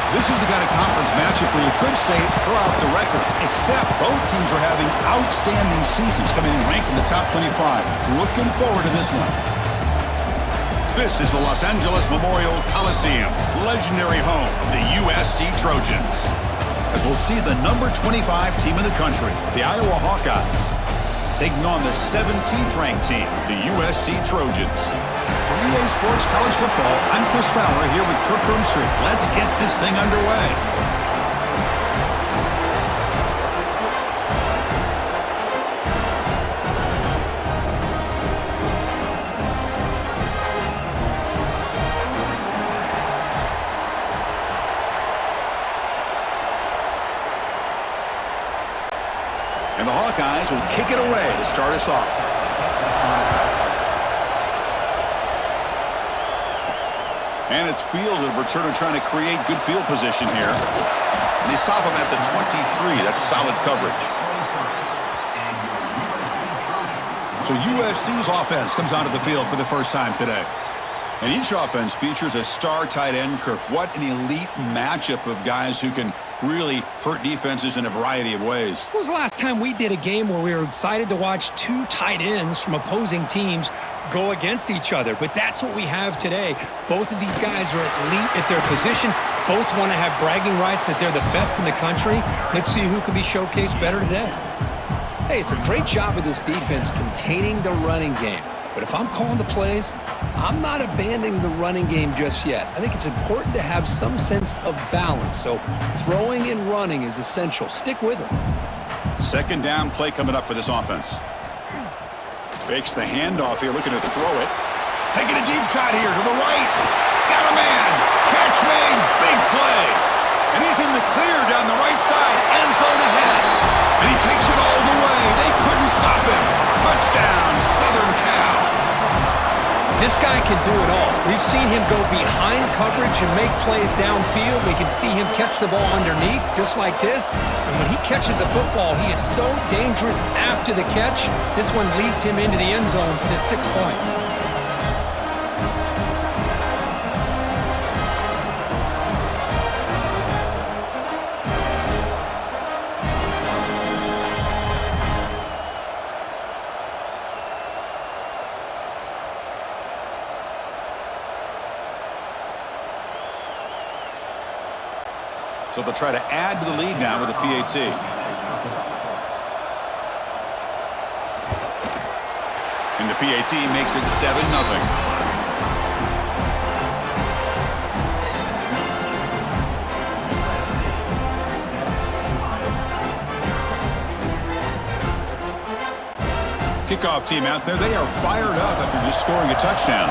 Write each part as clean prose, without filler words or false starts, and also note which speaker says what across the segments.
Speaker 1: This is the kind of conference matchup where you could say throw out the record, except both teams are having outstanding seasons, coming in ranked in the top 25. Looking forward to this one. This is the Los Angeles Memorial Coliseum, legendary home of the USC Trojans. As we'll see the number 25 team in the country, the Iowa Hawkeyes, taking on the 17th ranked team, the USC Trojans. For EA Sports College Football, I'm Chris Fowler here with Kirk Street. Let's get this thing underway. And the Hawkeyes will kick it away to start us off. And it's fielded. Returner trying to create good field position here. And they stop him at the 23. That's solid coverage. So USC's offense comes onto the field for the first time today. And each offense features a star tight end, Kirk. What an elite matchup of guys who can really hurt defenses in a variety of ways.
Speaker 2: When was the last time we did a game where we were excited to watch two tight ends from opposing teams go against each other? But that's what we have today. Both of these guys are elite at their position. Both want to have bragging rights that they're the best in the country. Let's see who can be showcased better today.
Speaker 3: Hey, it's a great job of this defense containing the running game. But if I'm calling the plays, I'm not abandoning the running game just yet. I think it's important to have some sense of balance. So throwing and running is essential. Stick with it.
Speaker 1: Second down play coming up for this offense. Fakes the handoff here, looking to throw it. Taking a deep shot here to the right. Got a man. Catch made. Big play. And he's in the clear down the right side. End zone ahead. And he takes it all the way. They couldn't stop him. Touchdown, Southern Cal.
Speaker 2: This guy can do it all. We've seen him go behind coverage and make plays downfield. We can see him catch the ball underneath, just like this. And when he catches a football, he is so dangerous after the catch. This one leads him into the end zone for the 6 points.
Speaker 1: So they'll try to add to the lead now with a PAT. And the PAT makes it 7-0. Kickoff team out there. They are fired up after just scoring a touchdown.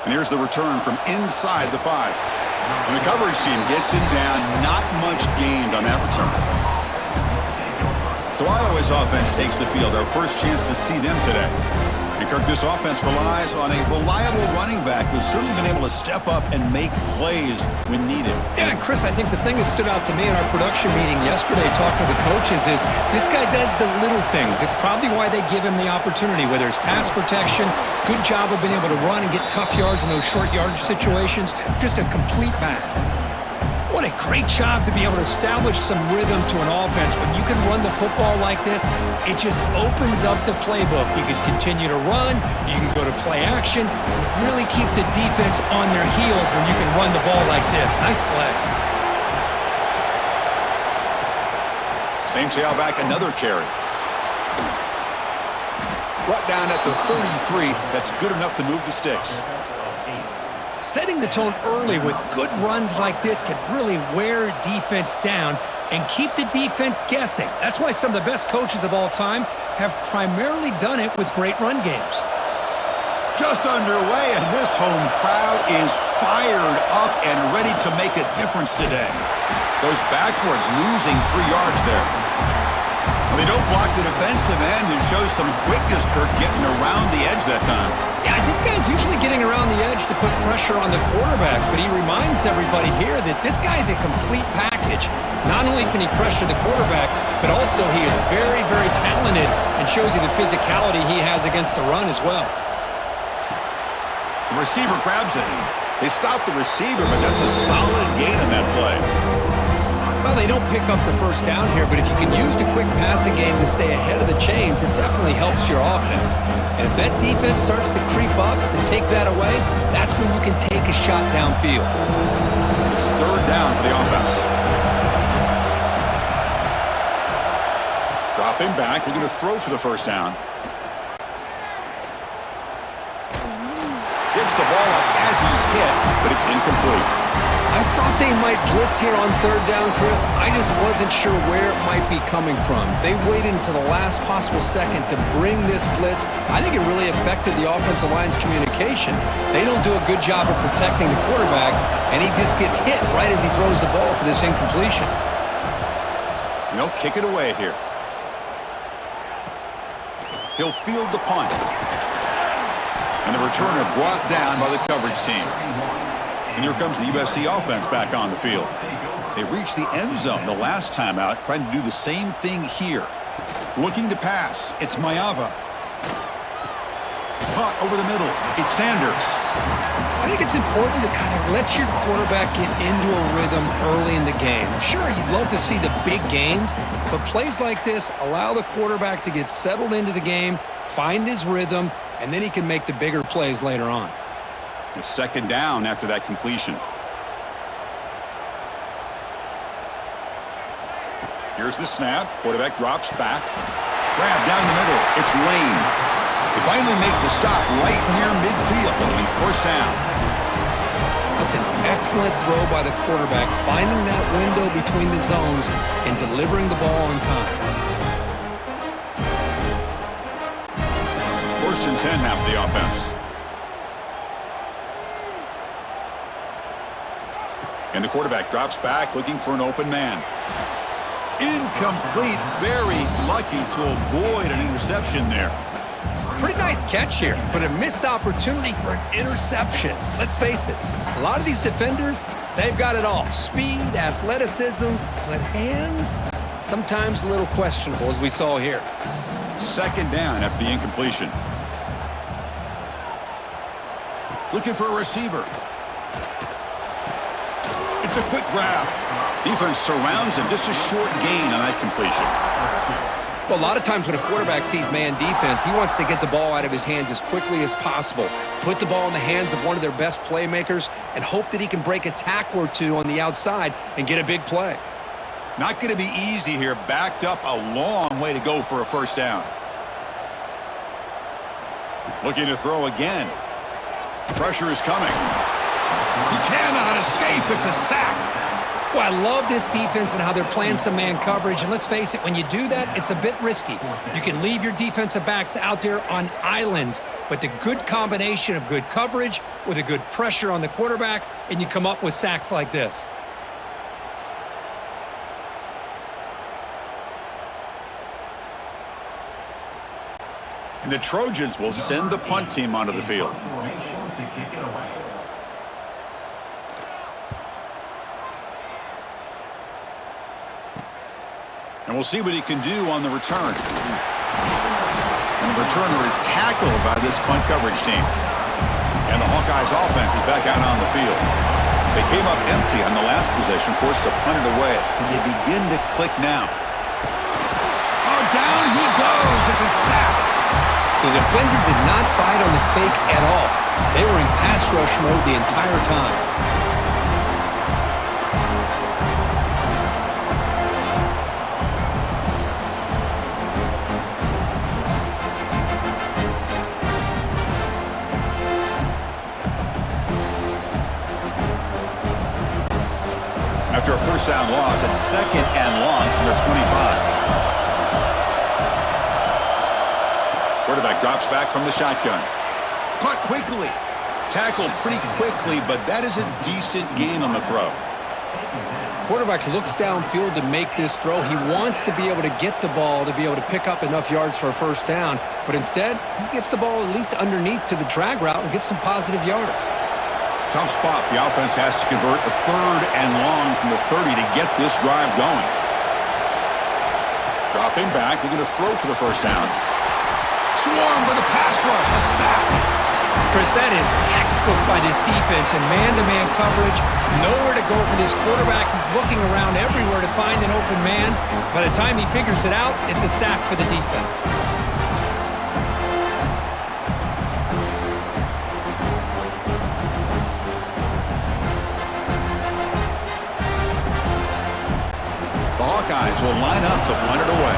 Speaker 1: And here's the return from inside the 5. And the coverage team gets him down. Not much gained on that return. So Iowa's offense takes the field. Our first chance to see them today. And Kirk, this offense relies on a reliable running back who's certainly been able to step up and make plays when needed.
Speaker 2: Yeah, and Chris, I think the thing that stood out to me in our production meeting yesterday talking with the coaches is this guy does the little things. It's probably why they give him the opportunity, whether it's pass protection, good job of being able to run and get tough yards in those short yardage situations, just a complete back. What a great job to be able to establish some rhythm to an offense. When you can run the football like this, it just opens up the playbook. You can continue to run. You can go to play action. You really keep the defense on their heels when you can run the ball like this. Nice play.
Speaker 1: Same tailback, another carry. Brought down at the 33. That's good enough to move the sticks.
Speaker 2: Setting the tone early with good runs like this can really wear defense down and keep the defense guessing. That's why some of the best coaches of all time have primarily done it with great run games.
Speaker 1: Just underway, and this home crowd is fired up and ready to make a difference today. Goes backwards, losing 3 yards there. Well, they don't block the defensive end and shows some quickness, Kirk, getting around the edge that time.
Speaker 2: Yeah, this guy's usually getting around the edge to put pressure on the quarterback, but he reminds everybody here that this guy's a complete package. Not only can he pressure the quarterback, but also he is very, very talented and shows you the physicality he has against the run as well.
Speaker 1: receiver grabs it. They stop the receiver, but that's a solid gain in that play.
Speaker 3: Well, they don't pick up the first down here, but if you can use the quick passing game to stay ahead of the chains, it definitely helps your offense. And if that defense starts to creep up and take that away, that's when you can take a shot downfield.
Speaker 1: It's third down for the offense. Dropping back, they're going to throw for the first down. Gets the ball up as he's hit, but it's incomplete.
Speaker 3: I thought they might blitz here on third down, Chris. I just wasn't sure where it might be coming from. They waited until the last possible second to bring this blitz. I think it really affected the offensive line's communication. They don't do a good job of protecting the quarterback, and he just gets hit right as he throws the ball for this incompletion.
Speaker 1: They'll kick it away here. He'll field the punt. And the returner brought down by the coverage team. And here comes the USC offense back on the field. They reached the end zone the last time out, trying to do the same thing here. Looking to pass. It's Mayava. Caught over the middle. It's Sanders.
Speaker 3: I think it's important to kind of let your quarterback get into a rhythm early in the game. Sure, you'd love to see the big gains, but plays like this allow the quarterback to get settled into the game, find his rhythm, and then he can make the bigger plays later on.
Speaker 1: It's second down after that completion. Here's the snap. Quarterback drops back. Grab down the middle. It's Lane. They finally make the stop right near midfield. It'll be first down.
Speaker 3: That's an excellent throw by the quarterback, finding that window between the zones and delivering the ball on time.
Speaker 1: First and 10 now for the offense. And the quarterback drops back, looking for an open man. Incomplete. Very lucky to avoid an interception there.
Speaker 3: Pretty nice catch here, but a missed opportunity for an interception. Let's face it, a lot of these defenders, they've got it all. Speed, athleticism, but hands, sometimes a little questionable, as we saw here.
Speaker 1: Second down after the incompletion. Looking for a receiver. It's a quick grab. Defense surrounds him. Just a short gain on that completion.
Speaker 3: Well, a lot of times when a quarterback sees man defense, he wants to get the ball out of his hands as quickly as possible, put the ball in the hands of one of their best playmakers, and hope that he can break a tackle or two on the outside and get a big play.
Speaker 1: Not going to be easy here. Backed up a long way to go for a first down. Looking to throw again. Pressure is coming. He cannot escape. It's a sack.
Speaker 3: Well, I love this defense and how they're playing some man coverage. And let's face it, when you do that, it's a bit risky. You can leave your defensive backs out there on islands, but the good combination of good coverage with a good pressure on the quarterback, and you come up with sacks like this.
Speaker 1: And the Trojans will send the punt team onto the field. And we'll see what he can do on the return. And the returner is tackled by this punt coverage team. And the Hawkeyes offense is back out on the field. They came up empty on the last possession, forced to punt it away. Can they begin to click now? Oh, down he goes. It's a sack.
Speaker 3: The defender did not bite on the fake at all. They were in pass rush mode the entire time.
Speaker 1: After a first down loss at second and long from their 25. Quarterback drops back from the shotgun. Caught quickly. Tackled pretty quickly, but that is a decent gain on the throw.
Speaker 3: Quarterback looks downfield to make this throw. He wants to be able to get the ball to be able to pick up enough yards for a first down, but instead, he gets the ball at least underneath to the drag route and gets some positive yards.
Speaker 1: Tough spot. The offense has to convert the third and long from the 30 to get this drive going. Dropping back. They're going to throw for the first down. Swarmed by the pass rush. A sack.
Speaker 2: Chris, that is textbook by this defense in man-to-man coverage. Nowhere to go for this quarterback. He's looking around everywhere to find an open man. By the time he figures it out, it's a sack for the defense.
Speaker 1: The Hawkeyes will line up to punt it away.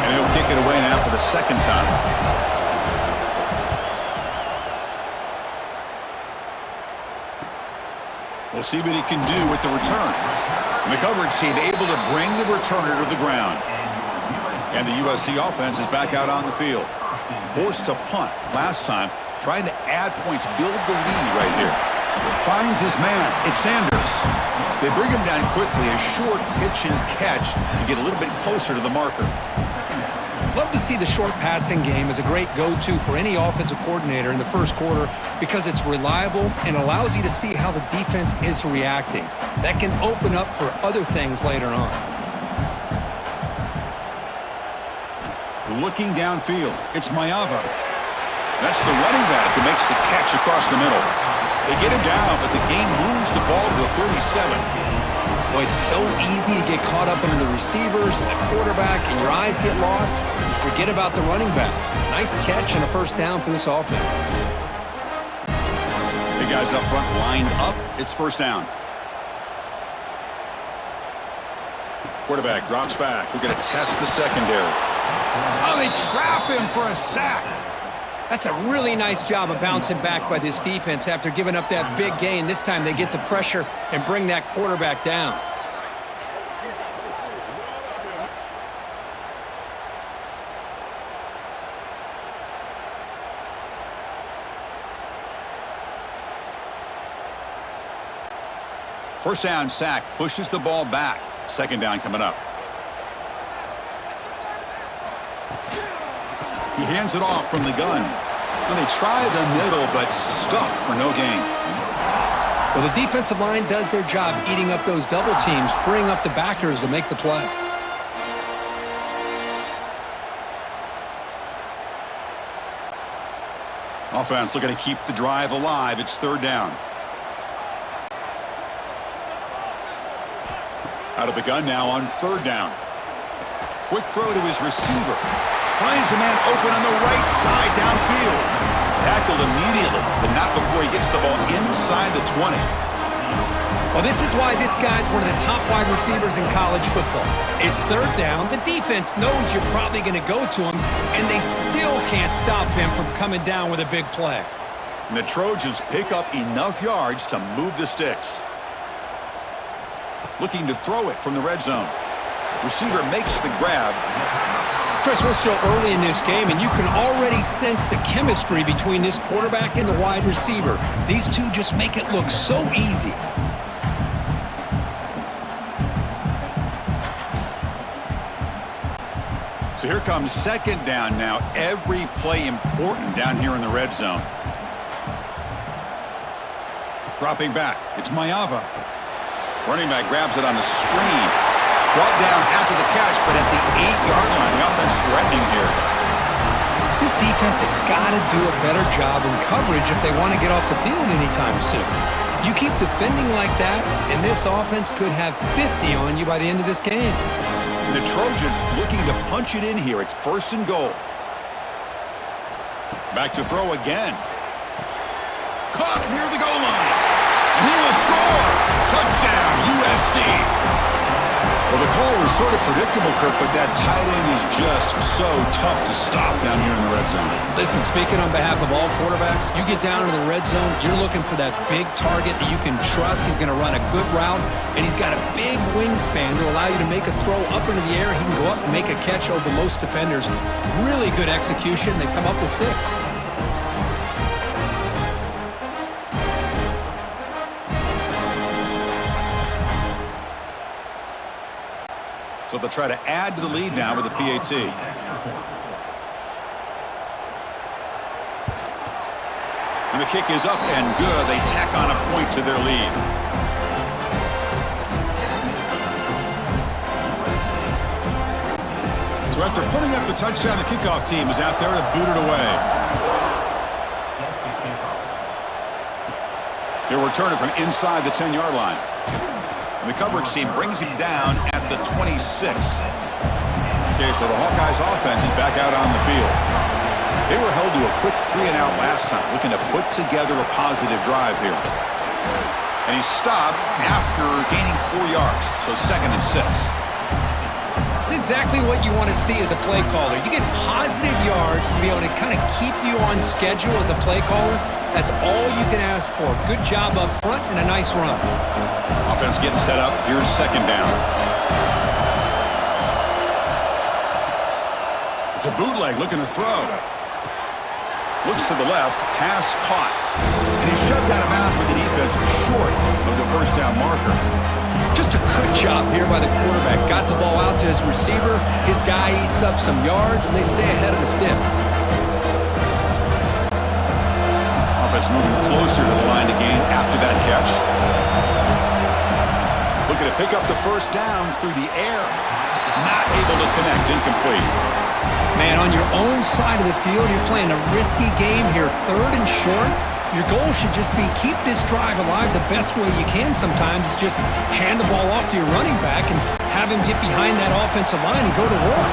Speaker 1: And he'll kick it away now for the second time. We'll see what he can do with the return. And the coverage team able to bring the returner to the ground. And the USC offense is back out on the field. Forced to punt last time, trying to add points, build the lead right here. Finds his man. It's Sanders. They bring him down quickly, a short pitch and catch to get a little bit closer to the marker.
Speaker 2: Love to see the short passing game as a great go-to for any offensive coordinator in the first quarter because it's reliable and allows you to see how the defense is reacting. That can open up for other things later on.
Speaker 1: Looking downfield, it's Mayava. That's the running back who makes the catch across the middle. They get him down, but the game moves the ball to the 37.
Speaker 2: Boy, it's so easy to get caught up under the receivers and the quarterback, and your eyes get lost. You forget about the running back. Nice catch and a first down for this offense.
Speaker 1: Big guys up front lined up. It's first down. Quarterback drops back. We're going to test the secondary. Oh, they trap him for a sack.
Speaker 2: That's a really nice job of bouncing back by this defense after giving up that big gain. This time they get the pressure and bring that quarterback down.
Speaker 1: First down sack pushes the ball back. Second down coming up. He hands it off from the gun. And they try the middle, but stuffed for no gain.
Speaker 2: Well, the defensive line does their job eating up those double teams, freeing up the backers to make the play.
Speaker 1: Offense looking to keep the drive alive. It's third down. Out of the gun now on third down. Quick throw to his receiver. Finds a man open on the right side downfield. Tackled immediately, but not before he gets the ball inside the 20.
Speaker 2: Well, this is why this guy's one of the top wide receivers in college football. It's third down. The defense knows you're probably going to go to him, and they still can't stop him from coming down with a big play.
Speaker 1: And the Trojans pick up enough yards to move the sticks. Looking to throw it from the red zone. Receiver makes the grab.
Speaker 2: Chris, we're still early in this game, and you can already sense the chemistry between this quarterback and the wide receiver. These two just make it look so easy.
Speaker 1: So here comes second down now. Every play important down here in the red zone. Dropping back. It's Mayava. Running back grabs it on the screen. Brought down after the catch, but at the 8-yard line, the offense threatening here.
Speaker 2: This defense has got to do a better job in coverage if they want to get off the field anytime soon. You keep defending like that, and this offense could have 50 on you by the end of this game.
Speaker 1: And the Trojans looking to punch it in here. It's first and goal. Back to throw again. Caught near the goal line. And he will score. Touchdown, USC. Well, the call was sort of predictable, Kirk, but that tight end is just so tough to stop down here in the red zone.
Speaker 2: Listen, speaking on behalf of all quarterbacks, you get down to the red zone, you're looking for that big target that you can trust. He's going to run a good route, and he's got a big wingspan to allow you to make a throw up into the air. He can go up and make a catch over most defenders. Really good execution. They come up with 6.
Speaker 1: So they'll try to add to the lead now with a PAT. And the kick is up and good. They tack on a point to their lead. So after putting up the touchdown, the kickoff team is out there to boot it away. He'll return it from inside the 10-yard line. And the coverage team brings him down at the 26. Okay, so the Hawkeyes offense is back out on the field. They were held to a quick 3-and-out last time, looking to put together a positive drive here. And he stopped after gaining 4 yards, so 2nd and 6.
Speaker 2: It's exactly what you want to see as a play caller. You get positive yards to be able to kind of keep you on schedule as a play caller. That's all you can ask for. Good job up front and a nice run.
Speaker 1: Offense getting set up. Here's 2nd down. It's a bootleg looking to throw. Looks to the left. Pass caught. And he's shoved out of bounds with the defense short of the first down marker.
Speaker 2: Just a good job here by the quarterback. Got the ball out to his receiver. His guy eats up some yards, and they stay ahead of the sticks.
Speaker 1: Offense moving closer to the line to gain after that catch. Looking to pick up the first down through the air. Not able to connect. Incomplete.
Speaker 2: Man, on your own side of the field, you're playing a risky game here. 3rd and short. Your goal should just be keep this drive alive the best way you can sometimes. Is just hand the ball off to your running back and have him get behind that offensive line and go to work.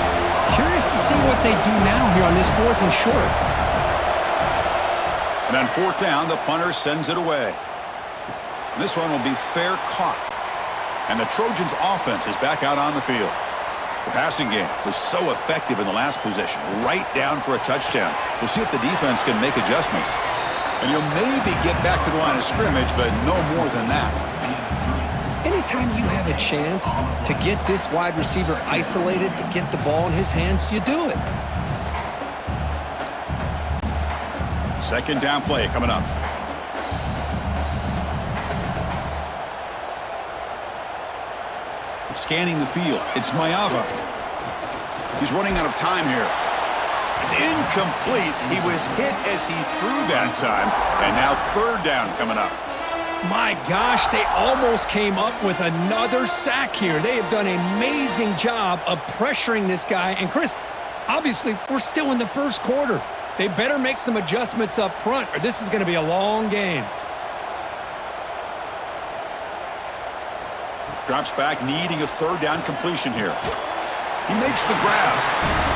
Speaker 2: Curious to see what they do now here on this 4th and short.
Speaker 1: And on 4th down, the punter sends it away. And this one will be fair caught. And the Trojans' offense is back out on the field. The passing game was so effective in the last possession, right down for a touchdown. We'll see if the defense can make adjustments. And you'll maybe get back to the line of scrimmage, but no more than that.
Speaker 2: Anytime you have a chance to get this wide receiver isolated, to get the ball in his hands, you do it.
Speaker 1: 2nd down play coming up. Scanning the field. It's Mayava. He's running out of time here. It's incomplete. He was hit as he threw that time. And now 3rd down coming up.
Speaker 2: My gosh, they almost came up with another sack here. They have done an amazing job of pressuring this guy. And Chris, obviously, we're still in the 1st quarter. They better make some adjustments up front, or this is going to be a long game.
Speaker 1: Drops back, needing a 3rd down completion here. He makes the grab.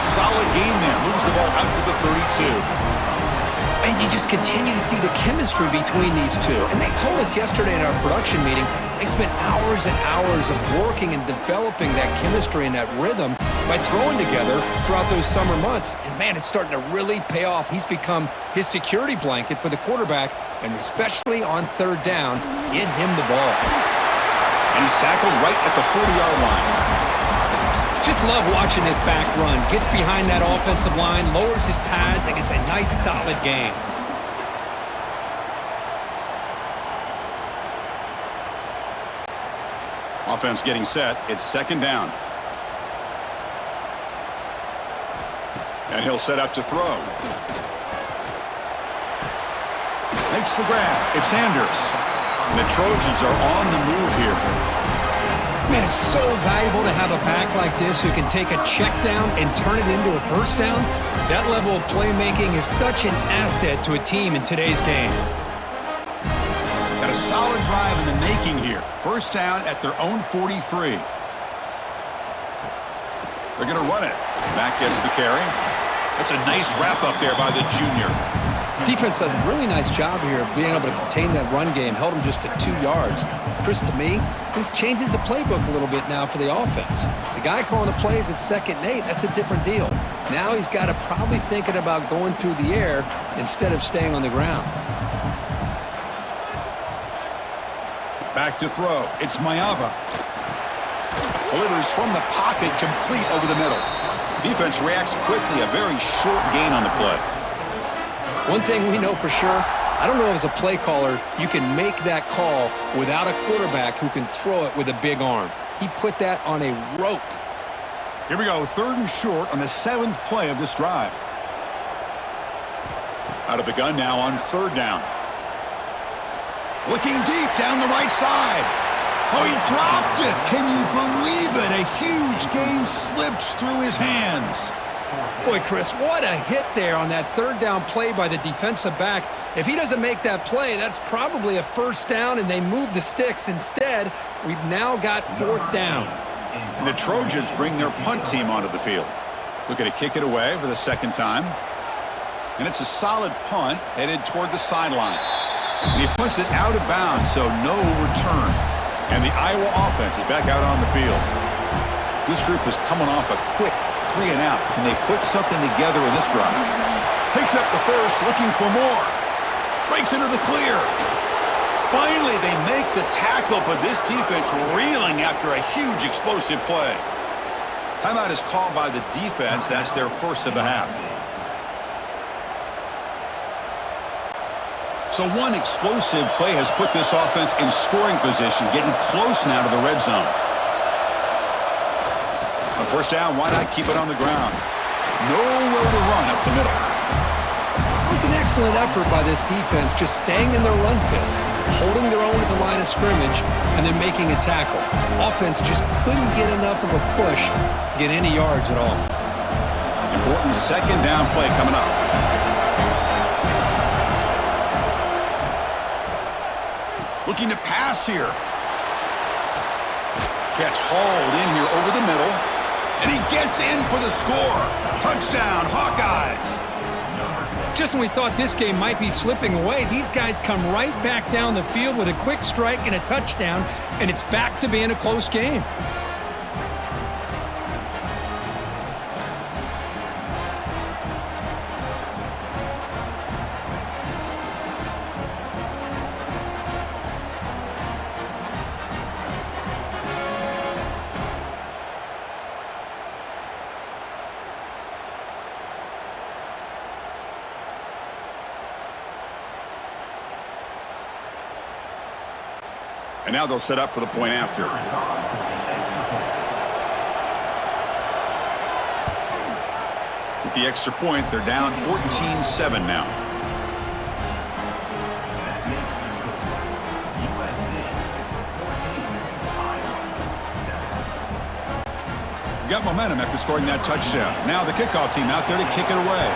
Speaker 1: Solid gain there. Moves the ball out to the 32.
Speaker 2: And you just continue to see the chemistry between these two. And they told us yesterday in our production meeting, they spent hours and hours of working and developing that chemistry and that rhythm by throwing together throughout those summer months. And man, it's starting to really pay off. He's become his security blanket for the quarterback, and especially on 3rd down, get him the ball.
Speaker 1: And he's tackled right at the 40-yard line.
Speaker 2: Just love watching this back run. Gets behind that offensive line, lowers his pads, and gets a nice, solid gain.
Speaker 1: Offense getting set. It's 2nd down. And he'll set up to throw. Makes the grab. It's Sanders. And the Trojans are on the move here.
Speaker 2: Man, it's so valuable to have a back like this who can take a check down and turn it into a 1st down. That level of playmaking is such an asset to a team in today's game.
Speaker 1: Got a solid drive in the making here. 1st down at their own 43. They're going to run it. Mack gets the carry. That's a nice wrap up there by the junior.
Speaker 2: Defense does a really nice job here of being able to contain that run game. Held him just at 2 yards. Chris, to me, this changes the playbook a little bit now for the offense. The guy calling the plays at 2nd and 8, that's a different deal. Now he's got to probably thinking about going through the air instead of staying on the ground.
Speaker 1: Back to throw. It's Mayava. Delivers from the pocket, complete over the middle. Defense reacts quickly. A very short gain on the play.
Speaker 2: One thing we know for sure, I don't know as a play caller, you can make that call without a quarterback who can throw it with a big arm. He put that on a rope.
Speaker 1: Here we go, 3rd and short on the 7th play of this drive. Out of the gun now on 3rd down. Looking deep down the right side. Oh, he dropped it. Can you believe it? A huge gain slips through his hands.
Speaker 2: Boy, Chris, what a hit there on that third down play by the defensive back. If he doesn't make that play, that's probably a first down, and they move the sticks. Instead, we've now got fourth down.
Speaker 1: And the Trojans bring their punt team onto the field. Looking to kick it away for the second time. And it's a solid punt headed toward the sideline. And he punts it out of bounds, so no return. And the Iowa offense is back out on the field. This group is coming off a quick 3 and out. Can they put something together in this drive? Picks up the first, looking for more. Breaks into the clear. Finally, they make the tackle, but this defense reeling after a huge explosive play. Timeout is called by the defense. That's their first of the half. So one explosive play has put this offense in scoring position, getting close now to the red zone. On first down, why not keep it on the ground? Nowhere to run up the middle.
Speaker 2: It was an excellent effort by this defense, just staying in their run fits, holding their own at the line of scrimmage, and then making a tackle. Offense just couldn't get enough of a push to get any yards at all.
Speaker 1: Important second down play coming up. Looking to pass here. Catch hauled in here over the middle. And he gets in for the score. Touchdown, Hawkeyes.
Speaker 2: Just when we thought this game might be slipping away, these guys come right back down the field with a quick strike and a touchdown, and it's back to being a close game.
Speaker 1: And now they'll set up for the point after. With the extra point, they're down 14-7 now. Got momentum after scoring that touchdown. Now the kickoff team out there to kick it away.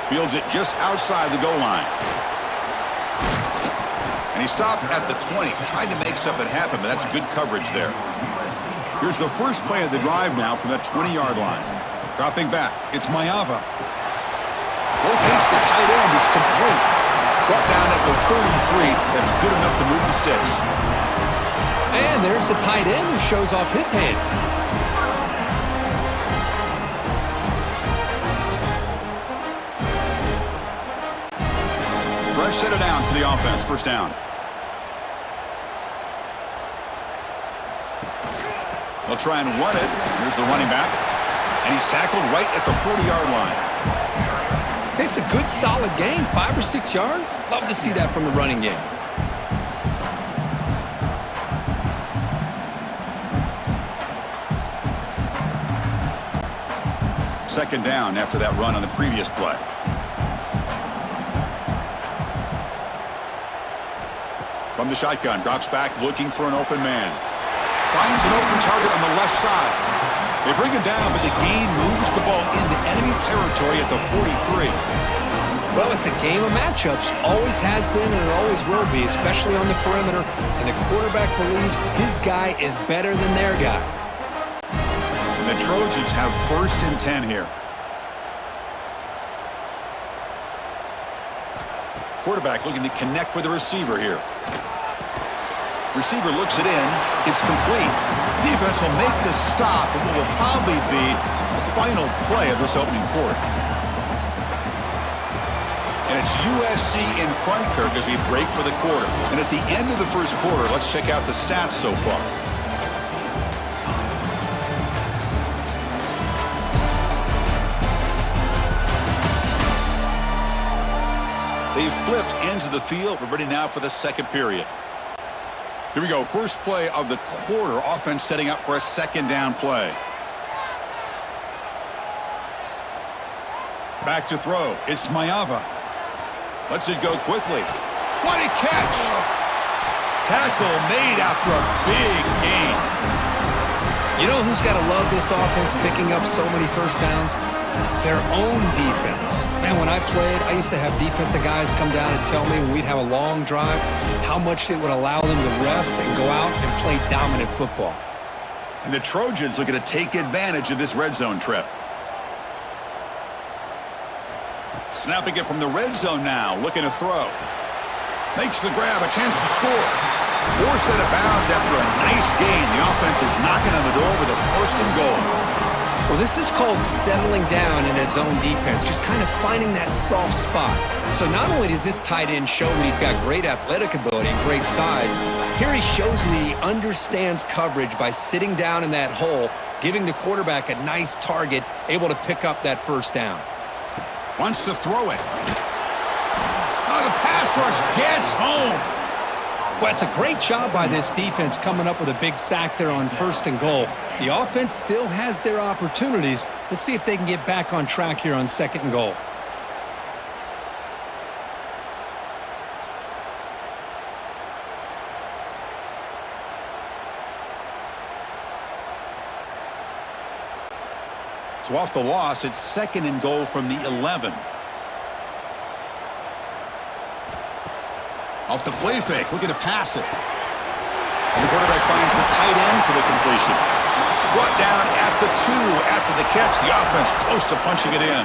Speaker 1: Fields it just outside the goal line. And he stopped at the 20, trying to make something happen, but that's good coverage there. Here's the first play of the drive now from that 20-yard line. Dropping back, it's Mayava. Locates the tight end, is complete. Brought down at the 33, that's good enough to move the sticks.
Speaker 2: And there's the tight end who shows off his hands.
Speaker 1: Fresh set of downs for the offense. First down. They'll try and run it. Here's the running back. And he's tackled right at the 40-yard line.
Speaker 2: It's a good, solid game. 5 or 6 yards. Love to see that from the running game.
Speaker 1: Second down after that run on the previous play. From the shotgun, drops back looking for an open man. Finds an open target on the left side. They bring him down, but the gain moves the ball into enemy territory at the 43.
Speaker 2: Well, it's a game of matchups. Always has been and it always will be, especially on the perimeter. And the quarterback believes his guy is better than their guy.
Speaker 1: And the Trojans have first and 10 here. Quarterback looking to connect with the receiver here. Receiver looks it in. It's complete. Defense will make the stop, and what will probably be the final play of this opening quarter. And it's USC in front, Kirk, as we break for the quarter. And at the end of the first quarter, let's check out the stats so far. They've flipped ends of the field. We're ready now for the second period. Here we go. First play of the quarter. Offense setting up for a second down play. Back to throw. It's Mayava. Lets it go quickly. What a catch! Tackle made after a big gain.
Speaker 3: You know who's got to love this offense picking up so many first downs? Their own defense. Man, when I played, I used to have defensive guys come down and tell me when we'd have a long drive how much it would allow them to rest and go out and play dominant football.
Speaker 1: And the Trojans looking to take advantage of this red zone trip. Snapping it from the red zone now, looking to throw. Makes the grab, a chance to score. Forced out of bounds after a nice gain. The offense is knocking on the door with a first and goal.
Speaker 3: Well, this is called settling down in his own defense, just kind of finding that soft spot. So not only does this tight end show that he's got great athletic ability and great size, here he shows me he understands coverage by sitting down in that hole, giving the quarterback a nice target, able to pick up that first down.
Speaker 1: Wants to throw it. Oh, the pass rush gets home.
Speaker 2: Well, it's a great job by this defense coming up with a big sack there on first and goal. The offense still has their opportunities. Let's see if they can get back on track here on second and goal.
Speaker 1: So off the loss, it's second and goal from the 11. Off the play fake, looking to pass it. And the quarterback finds the tight end for the completion. Brought down at the 2 after the catch. The offense close to punching it in.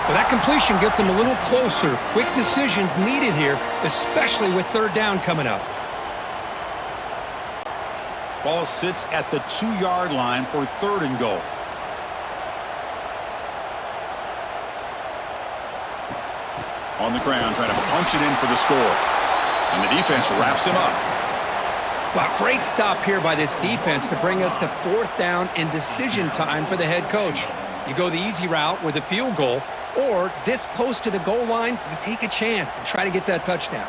Speaker 2: Well, that completion gets them a little closer. Quick decisions needed here, especially with third down coming up.
Speaker 1: Ball sits at the 2-yard line for third and goal. On the ground, trying to punch it in for the score. And the defense wraps him up.
Speaker 2: Wow, great stop here by this defense to bring us to fourth down and decision time for the head coach. You go the easy route with a field goal, or this close to the goal line, you take a chance and try to get that touchdown.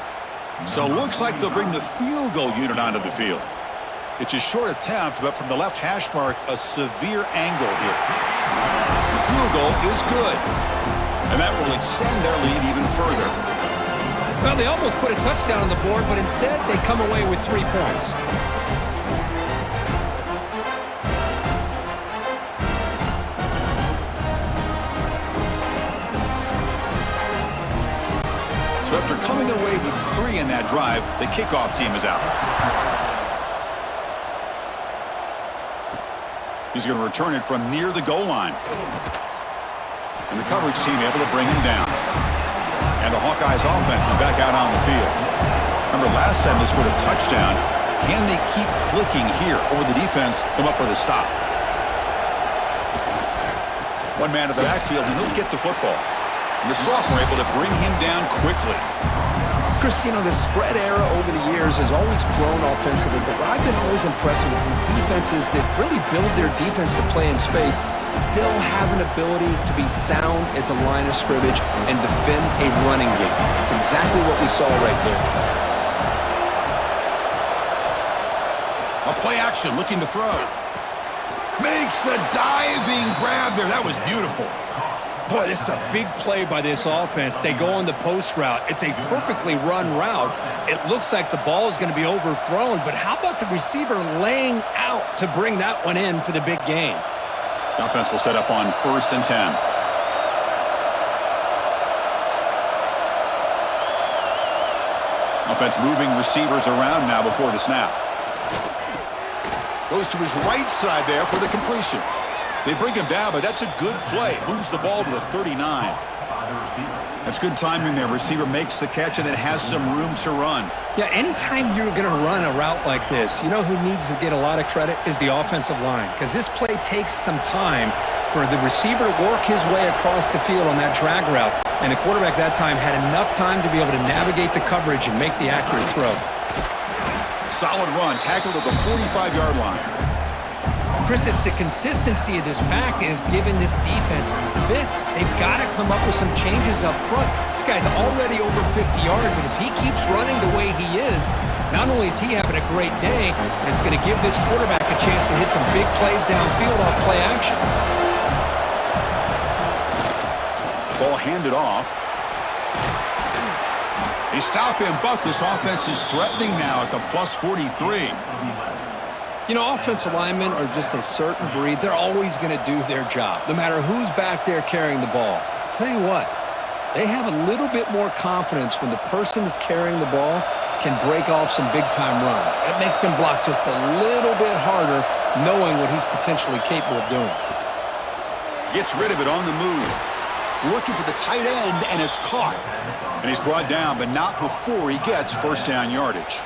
Speaker 1: So looks like they'll bring the field goal unit onto the field. It's a short attempt, but from the left hash mark, a severe angle here. The field goal is good. And that will extend their lead even further.
Speaker 2: Well, they almost put a touchdown on the board, but instead they come away with 3 points.
Speaker 1: So after coming away with 3 in that drive, the kickoff team is out. He's going to return it from near the goal line. And the coverage team able to bring him down. And the Hawkeyes offense is back out on the field. Remember, last time they scored a touchdown. Can they keep clicking here, or the defense come up with a stop? One man to the backfield, and he'll get the football. And the sophomore able to bring him down quickly.
Speaker 3: Chris, you know, the spread era over the years has always grown offensively, but what I've been always impressed with defenses that really build their defense to play in space still have an ability to be sound at the line of scrimmage and defend a running game. It's exactly what we saw right there.
Speaker 1: A play action, looking to throw. Makes the diving grab there. That was beautiful.
Speaker 2: Boy, this is a big play by this offense. They go on the post route. It's a perfectly run route. It looks like the ball is going to be overthrown, but how about the receiver laying out to bring that one in for the big gain?
Speaker 1: The offense will set up on 1st and 10. Offense moving receivers around now before the snap. Goes to his right side there for the completion. They bring him down, but that's a good play. Moves the ball to the 39. That's good timing there. Receiver makes the catch and then has some room to run.
Speaker 2: Yeah, anytime you're going to run a route like this, you know who needs to get a lot of credit is the offensive line, because this play takes some time for the receiver to work his way across the field on that drag route, and the quarterback that time had enough time to be able to navigate the coverage and make the accurate throw.
Speaker 1: Solid run, tackled at the 45-yard line.
Speaker 2: Chris, it's the consistency of this back is giving this defense fits. They've got to come up with some changes up front. This guy's already over 50 yards, and if he keeps running the way he is, not only is he having a great day, but it's going to give this quarterback a chance to hit some big plays downfield off play action.
Speaker 1: Ball handed off. They stop him, but this offense is threatening now at the plus 43.
Speaker 3: You know, offensive linemen are just a certain breed. They're always going to do their job, no matter who's back there carrying the ball. I'll tell you what, they have a little bit more confidence when the person that's carrying the ball can break off some big-time runs. That makes him block just a little bit harder, knowing what he's potentially capable of doing.
Speaker 1: Gets rid of it on the move. Looking for the tight end, and it's caught. And he's brought down, but not before he gets first down yardage.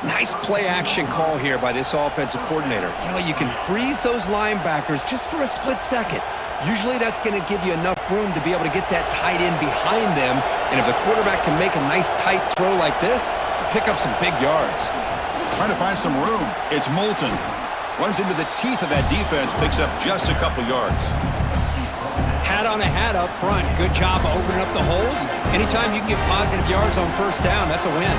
Speaker 2: Nice play-action call here by this offensive coordinator. You know, you can freeze those linebackers just for a split second. Usually that's going to give you enough room to be able to get that tight end behind them. And if the quarterback can make a nice tight throw like this, pick up some big yards.
Speaker 1: Trying to find some room. It's Moulton. Runs into the teeth of that defense, picks up just a couple yards.
Speaker 2: Hat on a hat up front. Good job of opening up the holes. Anytime you can get positive yards on first down, that's a win.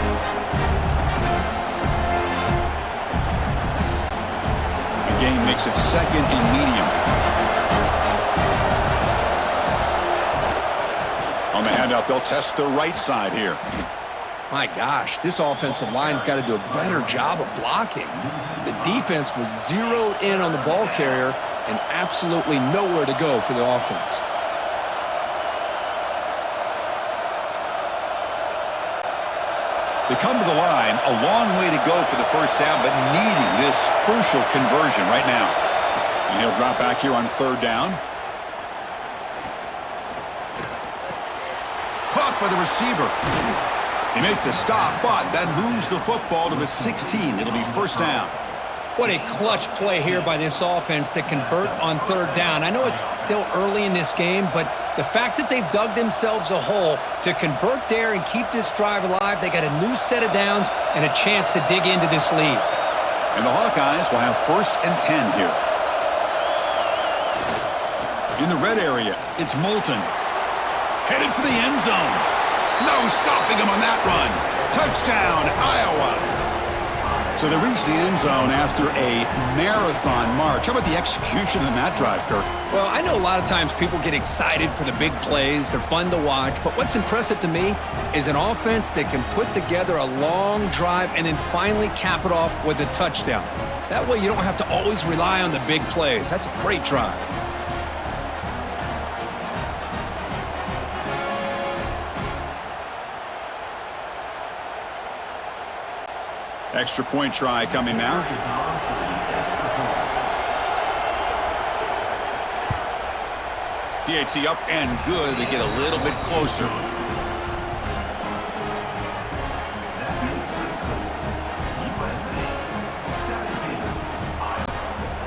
Speaker 1: The game makes it second and medium. On the handoff, they'll test the right side here.
Speaker 3: My gosh, this offensive line's got to do a better job of blocking. The defense was zeroed in on the ball carrier and absolutely nowhere to go for the offense.
Speaker 1: They come to the line, a long way to go for the first down, but needing this crucial conversion right now. And he'll drop back here on third down. Caught by the receiver. They make the stop, but that moves the football to the 16. It'll be first down.
Speaker 2: What a clutch play here by this offense to convert on third down. I know it's still early in this game, but the fact that they've dug themselves a hole to convert there and keep this drive alive, they got a new set of downs and a chance to dig into this lead.
Speaker 1: And the Hawkeyes will have first and 10 here. In the red area, it's Moulton. Headed for the end zone. No stopping him on that run. Touchdown, Iowa. So they reach the end zone after a marathon march. How about the execution in that drive, Kirk?
Speaker 2: Well, I know a lot of times people get excited for the big plays. They're fun to watch. But what's impressive to me is an offense that can put together a long drive and then finally cap it off with a touchdown. That way you don't have to always rely on the big plays. That's a great drive.
Speaker 1: Extra point try coming now. PAT up and good. They get a little bit closer.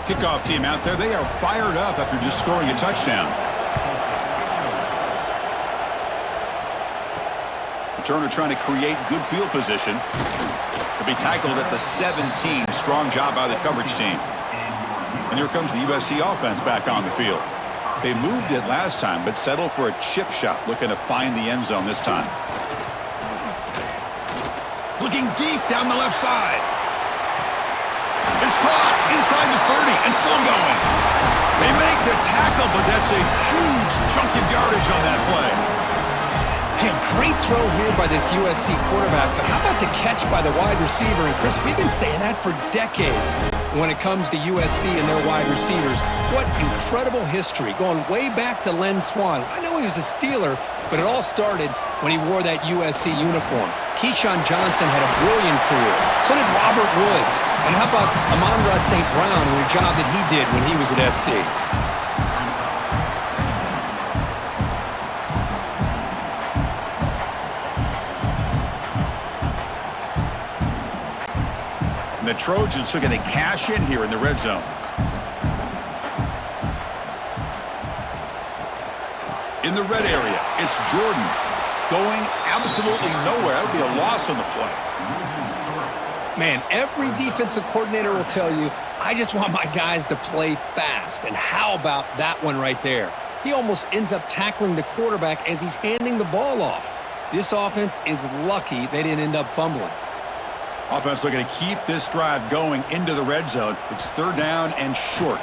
Speaker 1: Kickoff team out there. They are fired up after just scoring a touchdown. Turner trying to create good field position. To be tackled at the 17. Strong job by the coverage team. And here comes the USC offense back on the field. They moved it last time, but settled for a chip shot, looking to find the end zone this time. Looking deep down the left side. It's caught inside the 30 and still going. They make the tackle, but that's a huge chunk of yardage on that play.
Speaker 2: Hey, great throw here by this USC quarterback, but how about the catch by the wide receiver? And Chris, we've been saying that for decades when it comes to USC and their wide receivers. What incredible history, going way back to Len Swan. I know he was a Steeler, but it all started when he wore that USC uniform. Keyshawn Johnson had a brilliant career. So did Robert Woods. And how about Amon-Ra St. Brown and the job that he did when he was at SC?
Speaker 1: The Trojans are going to cash in here in the red zone. In the red area, it's Jordan going absolutely nowhere. That would be a loss on the play.
Speaker 2: Man, every defensive coordinator will tell you, I just want my guys to play fast. And how about that one right there? He almost ends up tackling the quarterback as he's handing the ball off. This offense is lucky they didn't end up fumbling.
Speaker 1: Offense looking to keep this drive going into the red zone. It's third down and short.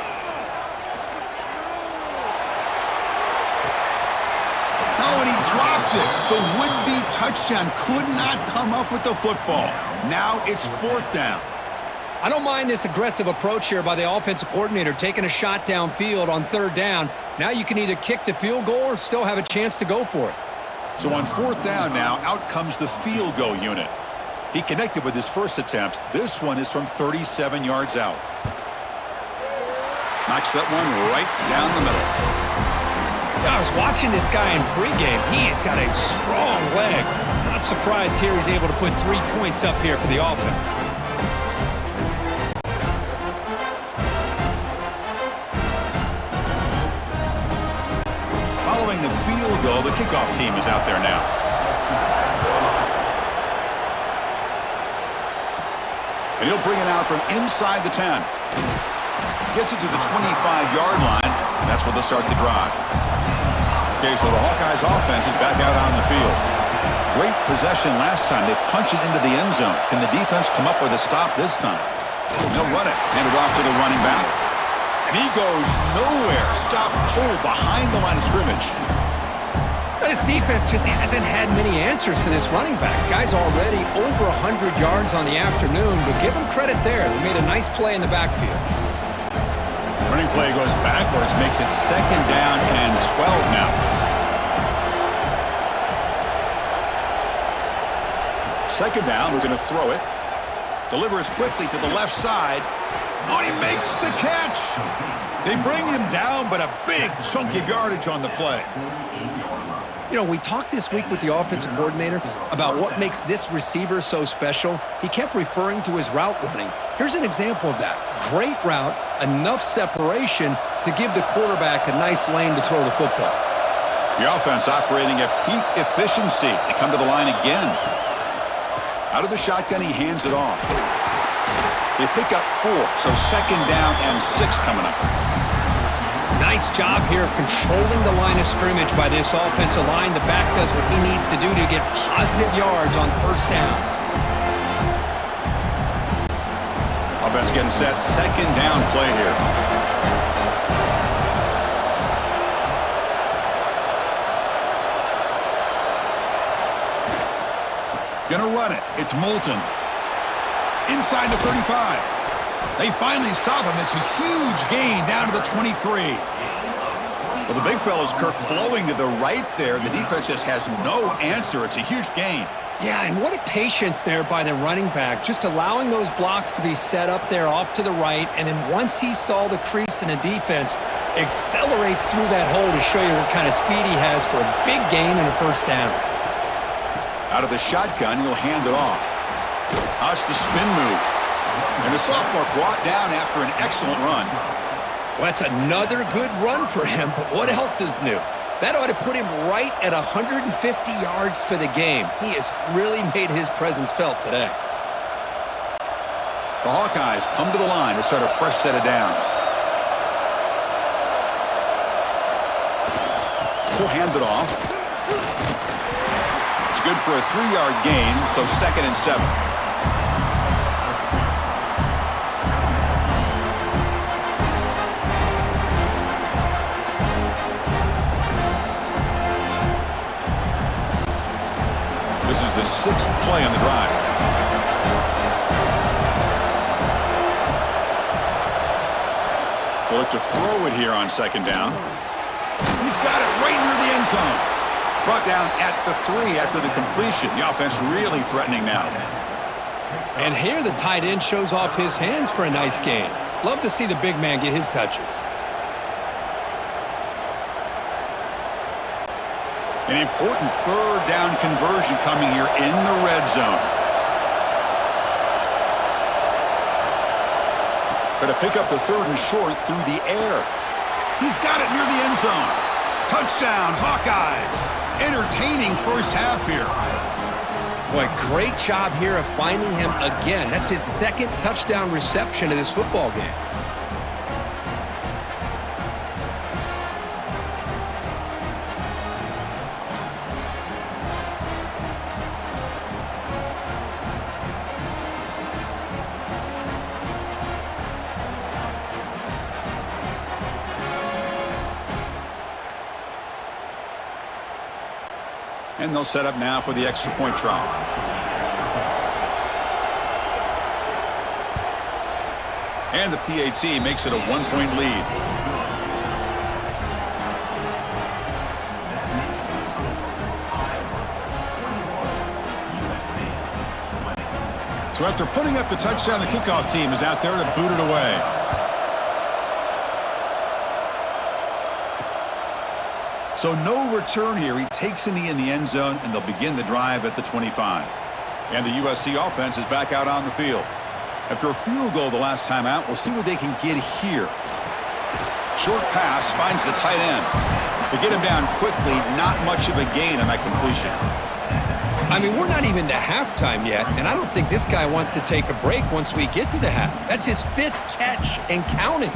Speaker 1: Oh, and he dropped it. The would-be touchdown could not come up with the football. Now it's fourth down.
Speaker 2: I don't mind this aggressive approach here by the offensive coordinator, taking a shot downfield on 3rd down. Now you can either kick the field goal or still have a chance to go for it.
Speaker 1: So on 4th down now, out comes the field goal unit. He connected with his first attempt. This one is from 37 yards out. Knocks that one right down the middle.
Speaker 2: I was watching this guy in pregame. He's got a strong leg. Not surprised here he's able to put 3 points up here for the offense.
Speaker 1: Following the field goal, the kickoff team is out there now. And he'll bring it out from inside the 10. Gets it to the 25-yard line, and that's where they'll start the drive. Okay, so the Hawkeyes offense is back out on the field. Great possession last time. They punch it into the end zone. Can the defense come up with a stop this time? They'll run it. Hand it off to the running back. And he goes nowhere. Stop cold behind the line of scrimmage.
Speaker 2: This defense just hasn't had many answers for this running back. Guy's already over 100 yards on the afternoon, but give him credit there. They made a nice play in the backfield.
Speaker 1: Running play goes backwards, makes it 2nd down and 12 now. Second down, we're going to throw it. Delivers quickly to the left side. Oh, he makes the catch. They bring him down, but a big chunk of yardage on the play.
Speaker 2: You know, we talked this week with the offensive coordinator about what makes this receiver so special. He kept referring to his route running. Here's an example of that. Great route, enough separation to give the quarterback a nice lane to throw the football.
Speaker 1: The offense operating at peak efficiency. They come to the line again. Out of the shotgun, he hands it off. They pick up 4, so 2nd down and 6 coming up.
Speaker 2: Nice job here of controlling the line of scrimmage by this offensive line. The back does what he needs to do to get positive yards on 1st down.
Speaker 1: Offense getting set. 2nd down play here. Gonna run it. It's Moulton. Inside the 35. They finally stop him. It's a huge gain down to the 23. Well, the big fellow's Kirk flowing to the right there. The defense just has no answer. It's a huge gain.
Speaker 2: Yeah, and what a patience there by the running back, just allowing those blocks to be set up there off to the right, and then once he saw the crease in the defense, accelerates through that hole to show you what kind of speed he has for a big gain and a 1st down.
Speaker 1: Out of the shotgun, he'll hand it off. That's the spin move. And the sophomore brought down after an excellent run.
Speaker 2: Well, that's another good run for him, but what else is new? That ought to put him right at 150 yards for the game. He has really made his presence felt today.
Speaker 1: The Hawkeyes come to the line to start a fresh set of downs. He'll hand it off. It's good for a 3-yard gain, so 2nd and 7. This is the 6th play on the drive. They'll look to throw it here on 2nd down. He's got it right near the end zone. Brought down at the 3 after the completion. The offense really threatening now.
Speaker 2: And here the tight end shows off his hands for a nice gain. Love to see the big man get his touches.
Speaker 1: An important 3rd down conversion coming here in the red zone. Going to pick up the 3rd and short through the air. He's got it near the end zone. Touchdown, Hawkeyes. Entertaining first half here.
Speaker 2: Boy, great job here of finding him again. That's his 2nd touchdown reception of this football game.
Speaker 1: And they'll set up now for the extra point try. And the PAT makes it a 1-point lead. So after putting up the touchdown, the kickoff team is out there to boot it away. So no return here. He takes a knee in the end zone, and they'll begin the drive at the 25. And the USC offense is back out on the field. After a field goal the last time out, we'll see what they can get here. Short pass finds the tight end. To get him down quickly, not much of a gain on that completion.
Speaker 2: I mean, we're not even to halftime yet, and I don't think this guy wants to take a break once we get to the half. That's his 5th catch and counting.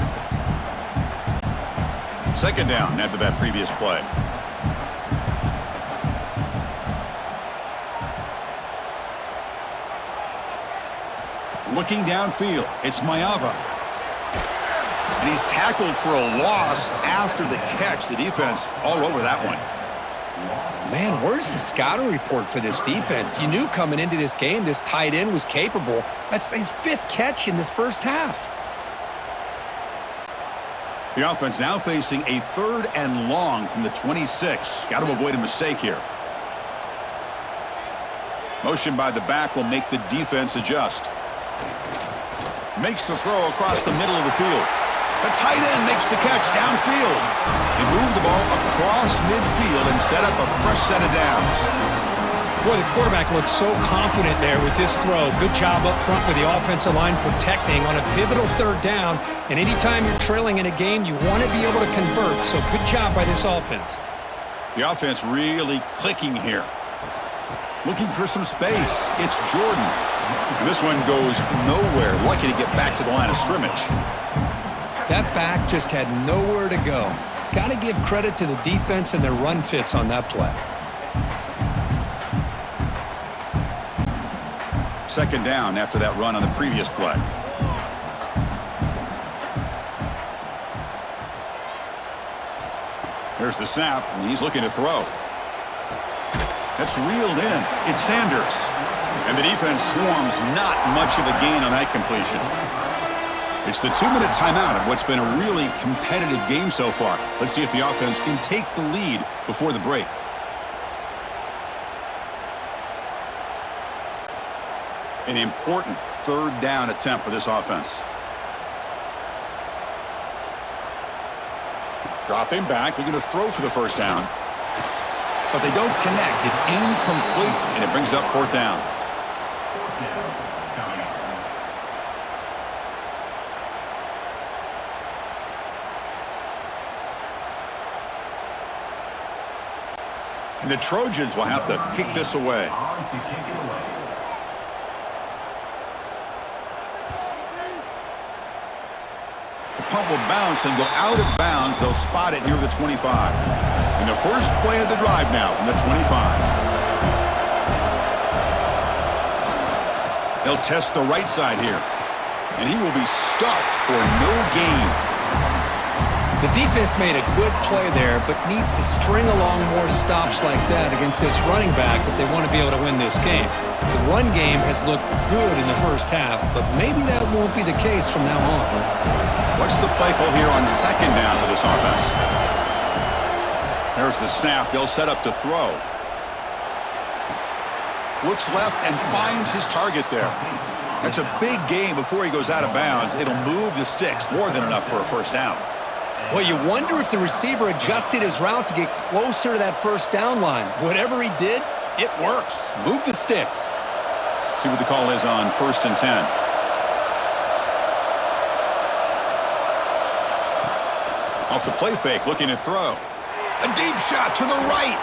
Speaker 1: Second down after that previous play. Looking downfield, it's Mayava. And he's tackled for a loss after the catch. The defense all over that one.
Speaker 2: Man, where's the scouting report for this defense? You knew coming into this game this tight end was capable. That's his 5th catch in this first half.
Speaker 1: The offense now facing a 3rd and long from the 26. Got to avoid a mistake here. Motion by the back will make the defense adjust. Makes the throw across the middle of the field. The tight end makes the catch downfield. They move the ball across midfield and set up a fresh set of downs.
Speaker 2: Boy, the quarterback looks so confident there with this throw. Good job up front with the offensive line protecting on a pivotal 3rd down. And anytime you're trailing in a game, you want to be able to convert. So good job by this offense.
Speaker 1: The offense really clicking here. Looking for some space. It's Jordan. And this one goes nowhere. Lucky to get back to the line of scrimmage.
Speaker 2: That back just had nowhere to go. Got to give credit to the defense and their run fits on that play.
Speaker 1: Second down after that run on the previous play. There's the snap, and he's looking to throw. That's reeled in. It's Sanders. And the defense swarms, not much of a gain on that completion. It's the 2-minute timeout of what's been a really competitive game so far. Let's see if the offense can take the lead before the break. An important 3rd down attempt for this offense. Dropping back, looking to throw for the first down. But they don't connect. It's incomplete, and it brings up 4th down. And the Trojans will have to kick this away. The punt will bounce and go out of bounds. They'll spot it near the 25. And the first play of the drive now from the 25. They'll test the right side here. And he will be stuffed for no gain.
Speaker 2: The defense made a good play there, but needs to string along more stops like that against this running back if they want to be able to win this game. The run game has looked good in the first half, but maybe that won't be the case from now on.
Speaker 1: What's the play call here on second down for this offense? There's the snap. They'll set up to throw. Looks left and finds his target there. That's a big gain before he goes out of bounds. It'll move the sticks, more than enough for a first down.
Speaker 2: Well, you wonder if the receiver adjusted his route to get closer to that first down line. Whatever he did, it works. Move the sticks.
Speaker 1: See what the call is on 1st and 10. Off the play fake, looking to throw. A deep shot to the right.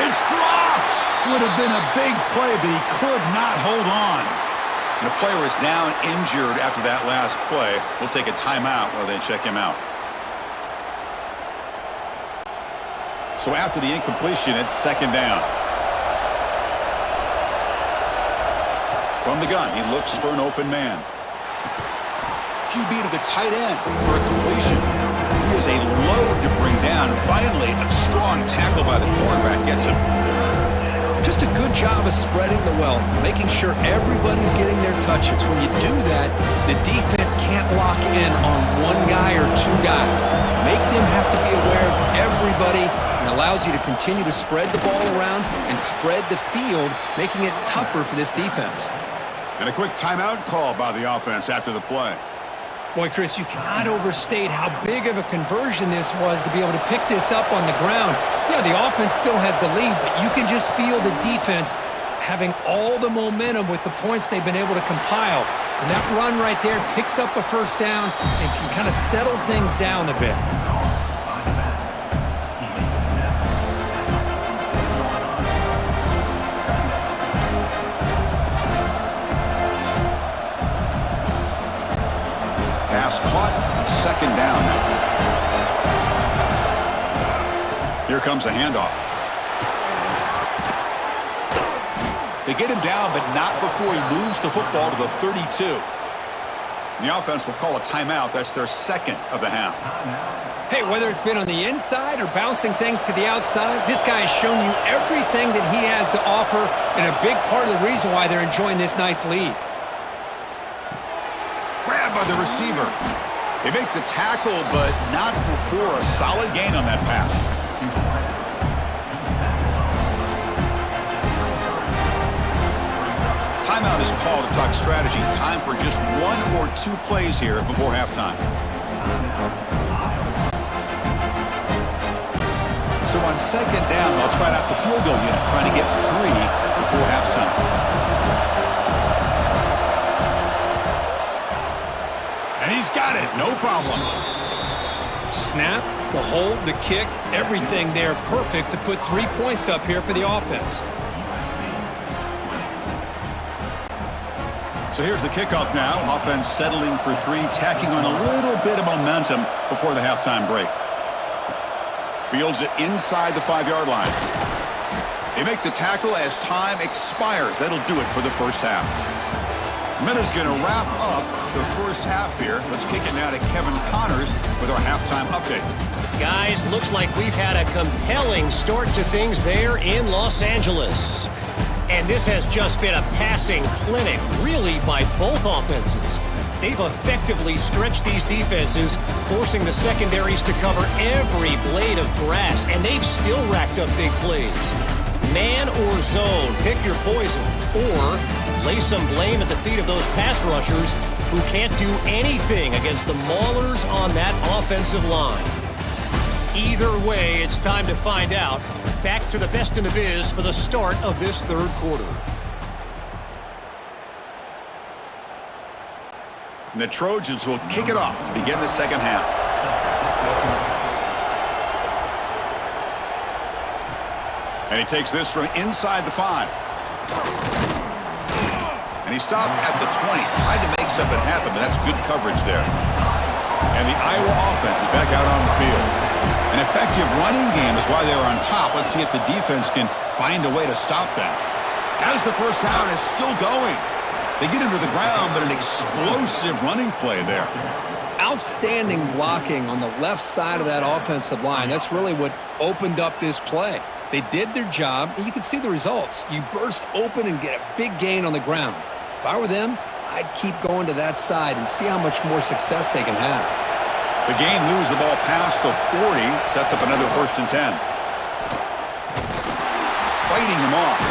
Speaker 1: It's dropped. Would have been a big play, but he could not hold on. And the player is down injured after that last play. We'll take a timeout while they check him out. So after the incompletion, it's second down. From the gun, he looks for an open man. QB to the tight end for a completion. He is a load to bring down. Finally, a strong tackle by the cornerback gets him.
Speaker 3: Just a good job of spreading the wealth, making sure everybody's getting their touches. When you do that, the defense can't lock in on one guy or two guys. Make them have to be aware of everybody, and allows you to continue to spread the ball around and spread the field, making it tougher for this defense.
Speaker 1: And a quick timeout call by the offense after the play.
Speaker 2: Boy, Chris, you cannot overstate how big of a conversion this was to be able to pick this up on the ground. Yeah, the offense still has the lead, but you can just feel the defense having all the momentum with the points they've been able to compile. And that run right there picks up a first down and can kind of settle things down a bit.
Speaker 1: Pass caught, second down now. Here comes a handoff. They get him down, but not before he moves the football to the 32. And the offense will call a timeout. That's their second of the half.
Speaker 2: Hey, whether it's been on the inside or bouncing things to the outside, this guy has shown you everything that he has to offer, and a big part of the reason why they're enjoying this nice lead.
Speaker 1: Grabbed by the receiver. They make the tackle, but not before a solid gain on that pass. Timeout is called to talk strategy. Time for just one or two plays here before halftime. So on second down, they'll try out the field goal unit, trying to get 3 before halftime. And he's got it, no problem.
Speaker 2: Snap, the hold, the kick, everything there perfect to put 3 points up here for the offense.
Speaker 1: So here's the kickoff now. Offense settling for 3, tacking on a little bit of momentum before the halftime break. Fields it inside the 5-yard line. They make the tackle as time expires. That'll do it for the first half. Minute's going to wrap up the first half here. Let's kick it now to Kevin Connors with our halftime update.
Speaker 4: Guys, looks like we've had a compelling start to things there in Los Angeles. And this has just been a passing clinic, really, by both offenses. They've effectively stretched these defenses, forcing the secondaries to cover every blade of grass, and they've still racked up big plays. Man or zone, pick your poison, or lay some blame at the feet of those pass rushers who can't do anything against the maulers on that offensive line. Either way, it's time to find out. Back to the best in the biz for the start of this third quarter.
Speaker 1: And the Trojans will kick it off to begin the second half. And he takes this from inside the 5. And he stopped at the 20. Tried to make something happen, but that's good coverage there. And the Iowa offense is back out on the field. An effective running game is why they were on top. Let's see if the defense can find a way to stop that. As the first down is still going. They get him to the ground, but an explosive running play there.
Speaker 2: Outstanding blocking on the left side of that offensive line. That's really what opened up this play. They did their job, and you can see the results. You burst open and get a big gain on the ground. If I were them, I'd keep going to that side and see how much more success they can have.
Speaker 1: The gain moves the ball past the 40, sets up another 1st and 10. Fighting him off.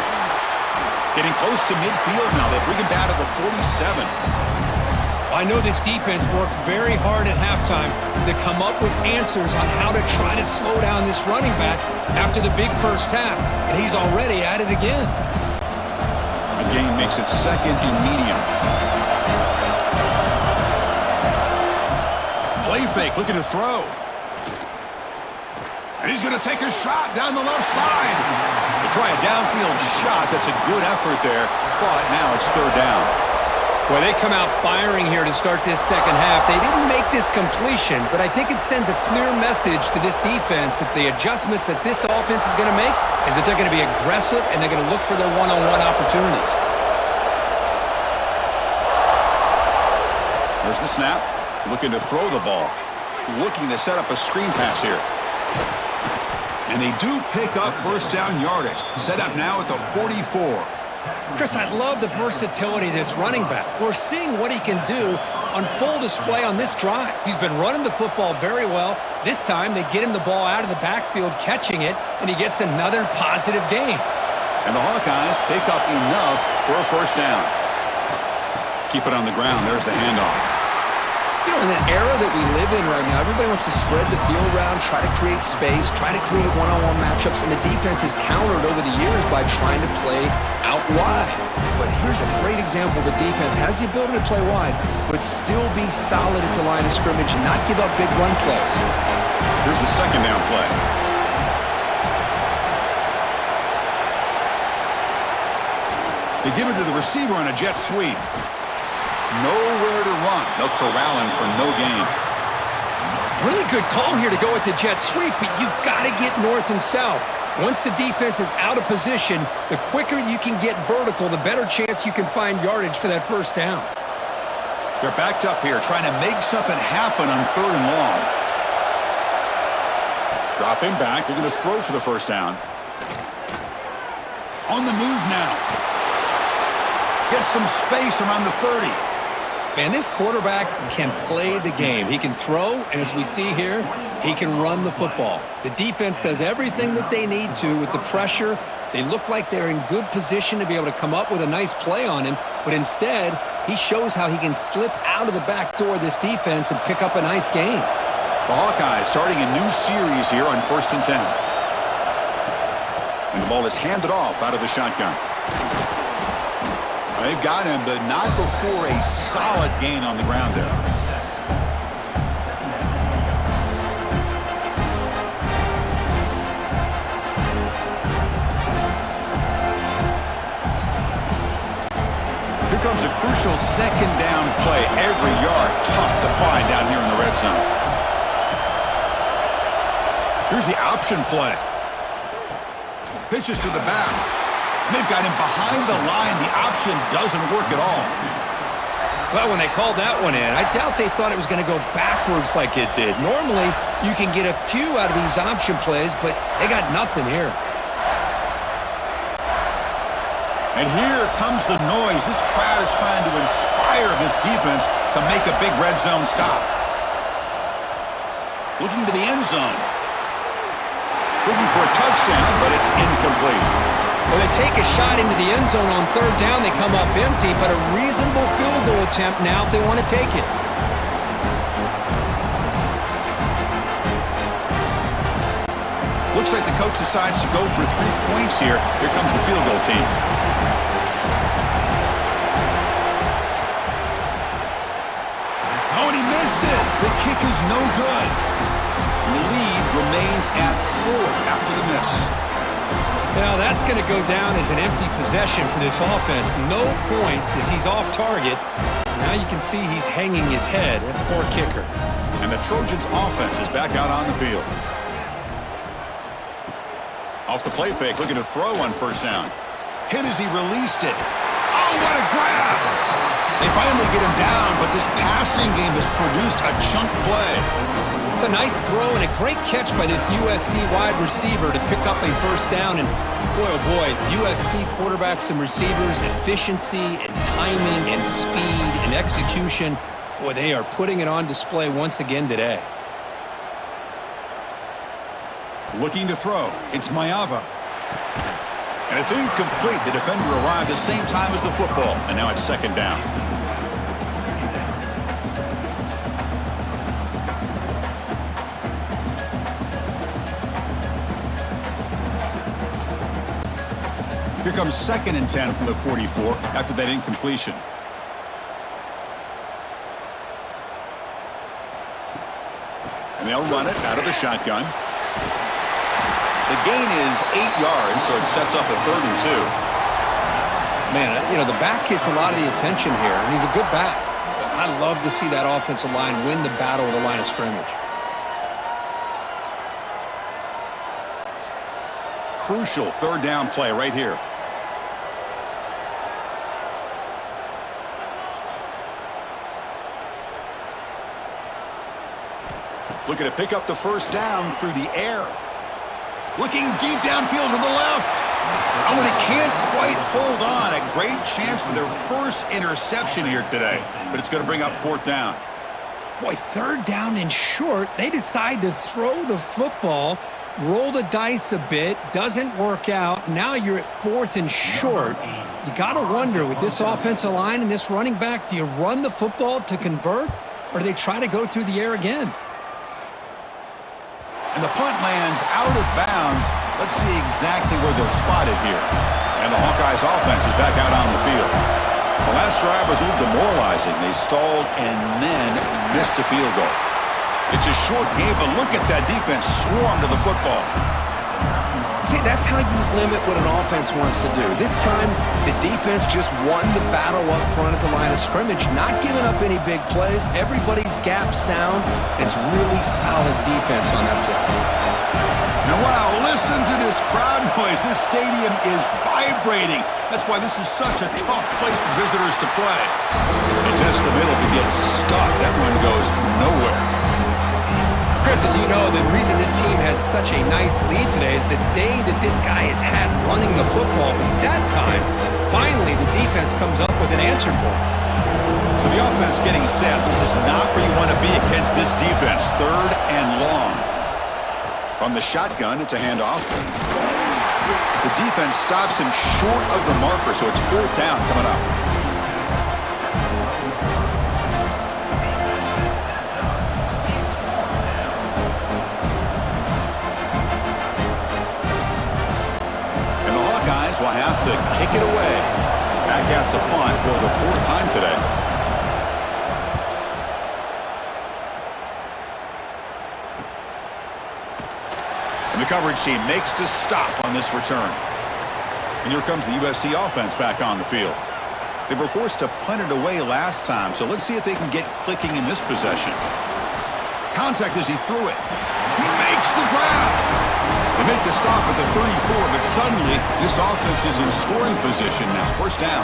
Speaker 1: Getting close to midfield now. They bring him down to the 47.
Speaker 2: I know this defense worked very hard at halftime to come up with answers on how to try to slow down this running back after the big first half, and he's already at it again.
Speaker 1: The gain makes it 2nd and medium. Play fake, looking to throw. And he's going to take a shot down the left side. They try a downfield shot. That's a good effort there, but now it's 3rd down.
Speaker 2: Well, they come out firing here to start this second half. They didn't make this completion, but I think it sends a clear message to this defense that the adjustments that this offense is going to make is that they're going to be aggressive and they're going to look for their one-on-one opportunities.
Speaker 1: There's the snap. Looking to throw the ball. Looking to set up a screen pass here. And they do pick up first down yardage. Set up now at the 44.
Speaker 2: Chris, I love the versatility of this running back. We're seeing what he can do on full display on this drive. He's been running the football very well. This time, they get him the ball out of the backfield, catching it, and he gets another positive gain.
Speaker 1: And the Hawkeyes pick up enough for a first down. Keep it on the ground. There's the handoff.
Speaker 3: You know, in the era that we live in right now, everybody wants to spread the field around, try to create space, try to create one-on-one matchups, and the defense has countered over the years by trying to play out wide. But here's a great example. The defense has the ability to play wide, but still be solid at the line of scrimmage and not give up big run plays.
Speaker 1: Here's the second down play. They give it to the receiver on a jet sweep. Nowhere to run. They'll corral him for no gain.
Speaker 2: Really good call here to go with the jet sweep, but you've got to get north and south. Once the defense is out of position, the quicker you can get vertical, the better chance you can find yardage for that first down.
Speaker 1: They're backed up here, trying to make something happen on 3rd and long. Drop him back. They're going to throw for the first down. On the move now. Get some space around the 30.
Speaker 2: Man, this quarterback can play the game. He can throw, and as we see here, he can run the football. The defense does everything that they need to with the pressure. They look like they're in good position to be able to come up with a nice play on him, but instead, he shows how he can slip out of the back door of this defense and pick up a nice gain.
Speaker 1: The Hawkeyes starting a new series here on 1st and 10. And the ball is handed off out of the shotgun. They've got him, but not before a solid gain on the ground there. Here comes a crucial second down play. Every yard tough to find down here in the red zone. Here's the option play. Pitches to the back. They've got him behind the line. The option doesn't work at all.
Speaker 2: Well, when they called that one in, I doubt they thought it was going to go backwards like it did. Normally, you can get a few out of these option plays, but they got nothing here.
Speaker 1: And here comes the noise. This crowd is trying to inspire this defense to make a big red zone stop. Looking to the end zone. Looking for a touchdown, but it's incomplete.
Speaker 2: Well, they take a shot into the end zone on 3rd down. They come up empty, but a reasonable field goal attempt now if they want to take it.
Speaker 1: Looks like the coach decides to go for 3 points here. Here comes the field goal team. Oh, and he missed it. The kick is no good. The lead remains at 4 after the miss.
Speaker 2: Now that's going to go down as an empty possession for this offense. No points as he's off target. Now you can see he's hanging his head. A poor kicker.
Speaker 1: And the Trojans offense is back out on the field. Off the play fake, looking to throw on 1st down. Hit as he released it. Oh, what a grab! They finally get him down, but this passing game has produced a chunk play.
Speaker 2: It's a nice throw and a great catch by this USC wide receiver to pick up a first down. And boy, oh boy, USC quarterbacks and receivers, efficiency and timing and speed and execution. Boy, they are putting it on display once again today.
Speaker 1: Looking to throw. It's Mayava. And it's incomplete. The defender arrived at the same time as the football. And now it's 2nd down. Here comes 2nd and 10 from the 44 after that incompletion. And they'll run it out of the shotgun. The gain is 8 yards, so it sets up a 3rd and 2.
Speaker 2: Man, you know, the back gets a lot of the attention here, and he's a good back. I love to see that offensive line win the battle of the line of scrimmage.
Speaker 1: Crucial 3rd down play right here. Looking to pick up the first down through the air. Looking deep downfield to the left. Oh, and he can't quite hold on. A great chance for their first interception here today. But it's going to bring up 4th down.
Speaker 2: Boy, 3rd down and short. They decide to throw the football, roll the dice a bit, doesn't work out. Now you're at 4th and short. You got to wonder, with this offensive line and this running back, do you run the football to convert, or do they try to go through the air again?
Speaker 1: And the punt lands out of bounds. Let's see exactly where they'll spot it here. And the Hawkeyes offense is back out on the field. The last drive was a little demoralizing. They stalled and then missed a field goal. It's a short game, but look at that defense swarm to the football.
Speaker 3: See, that's how you limit what an offense wants to do. This time, the defense just won the battle up front at the line of scrimmage, not giving up any big plays. Everybody's gap sound. It's really solid defense on that play.
Speaker 1: Now, wow, listen to this crowd noise. This stadium is vibrating. That's why this is such a tough place for visitors to play. It's just the middle to get stuffed. That one goes nowhere.
Speaker 2: Chris, as you know, the reason this team has such a nice lead today is the day that this guy has had running the football. But that time, finally, the defense comes up with an answer for him.
Speaker 1: So the offense getting set. This is not where you want to be against this defense. 3rd and long. From the shotgun, it's a handoff. The defense stops him short of the marker, so it's 4th down coming up. Will have to kick it away. Back out to punt for the 4th time today. And the coverage team makes the stop on this return. And here comes the USC offense back on the field. They were forced to punt it away last time, so let's see if they can get clicking in this possession. Contact as he threw it. He makes the grab. They make the stop at the 34, but suddenly this offense is in scoring position now. 1st down.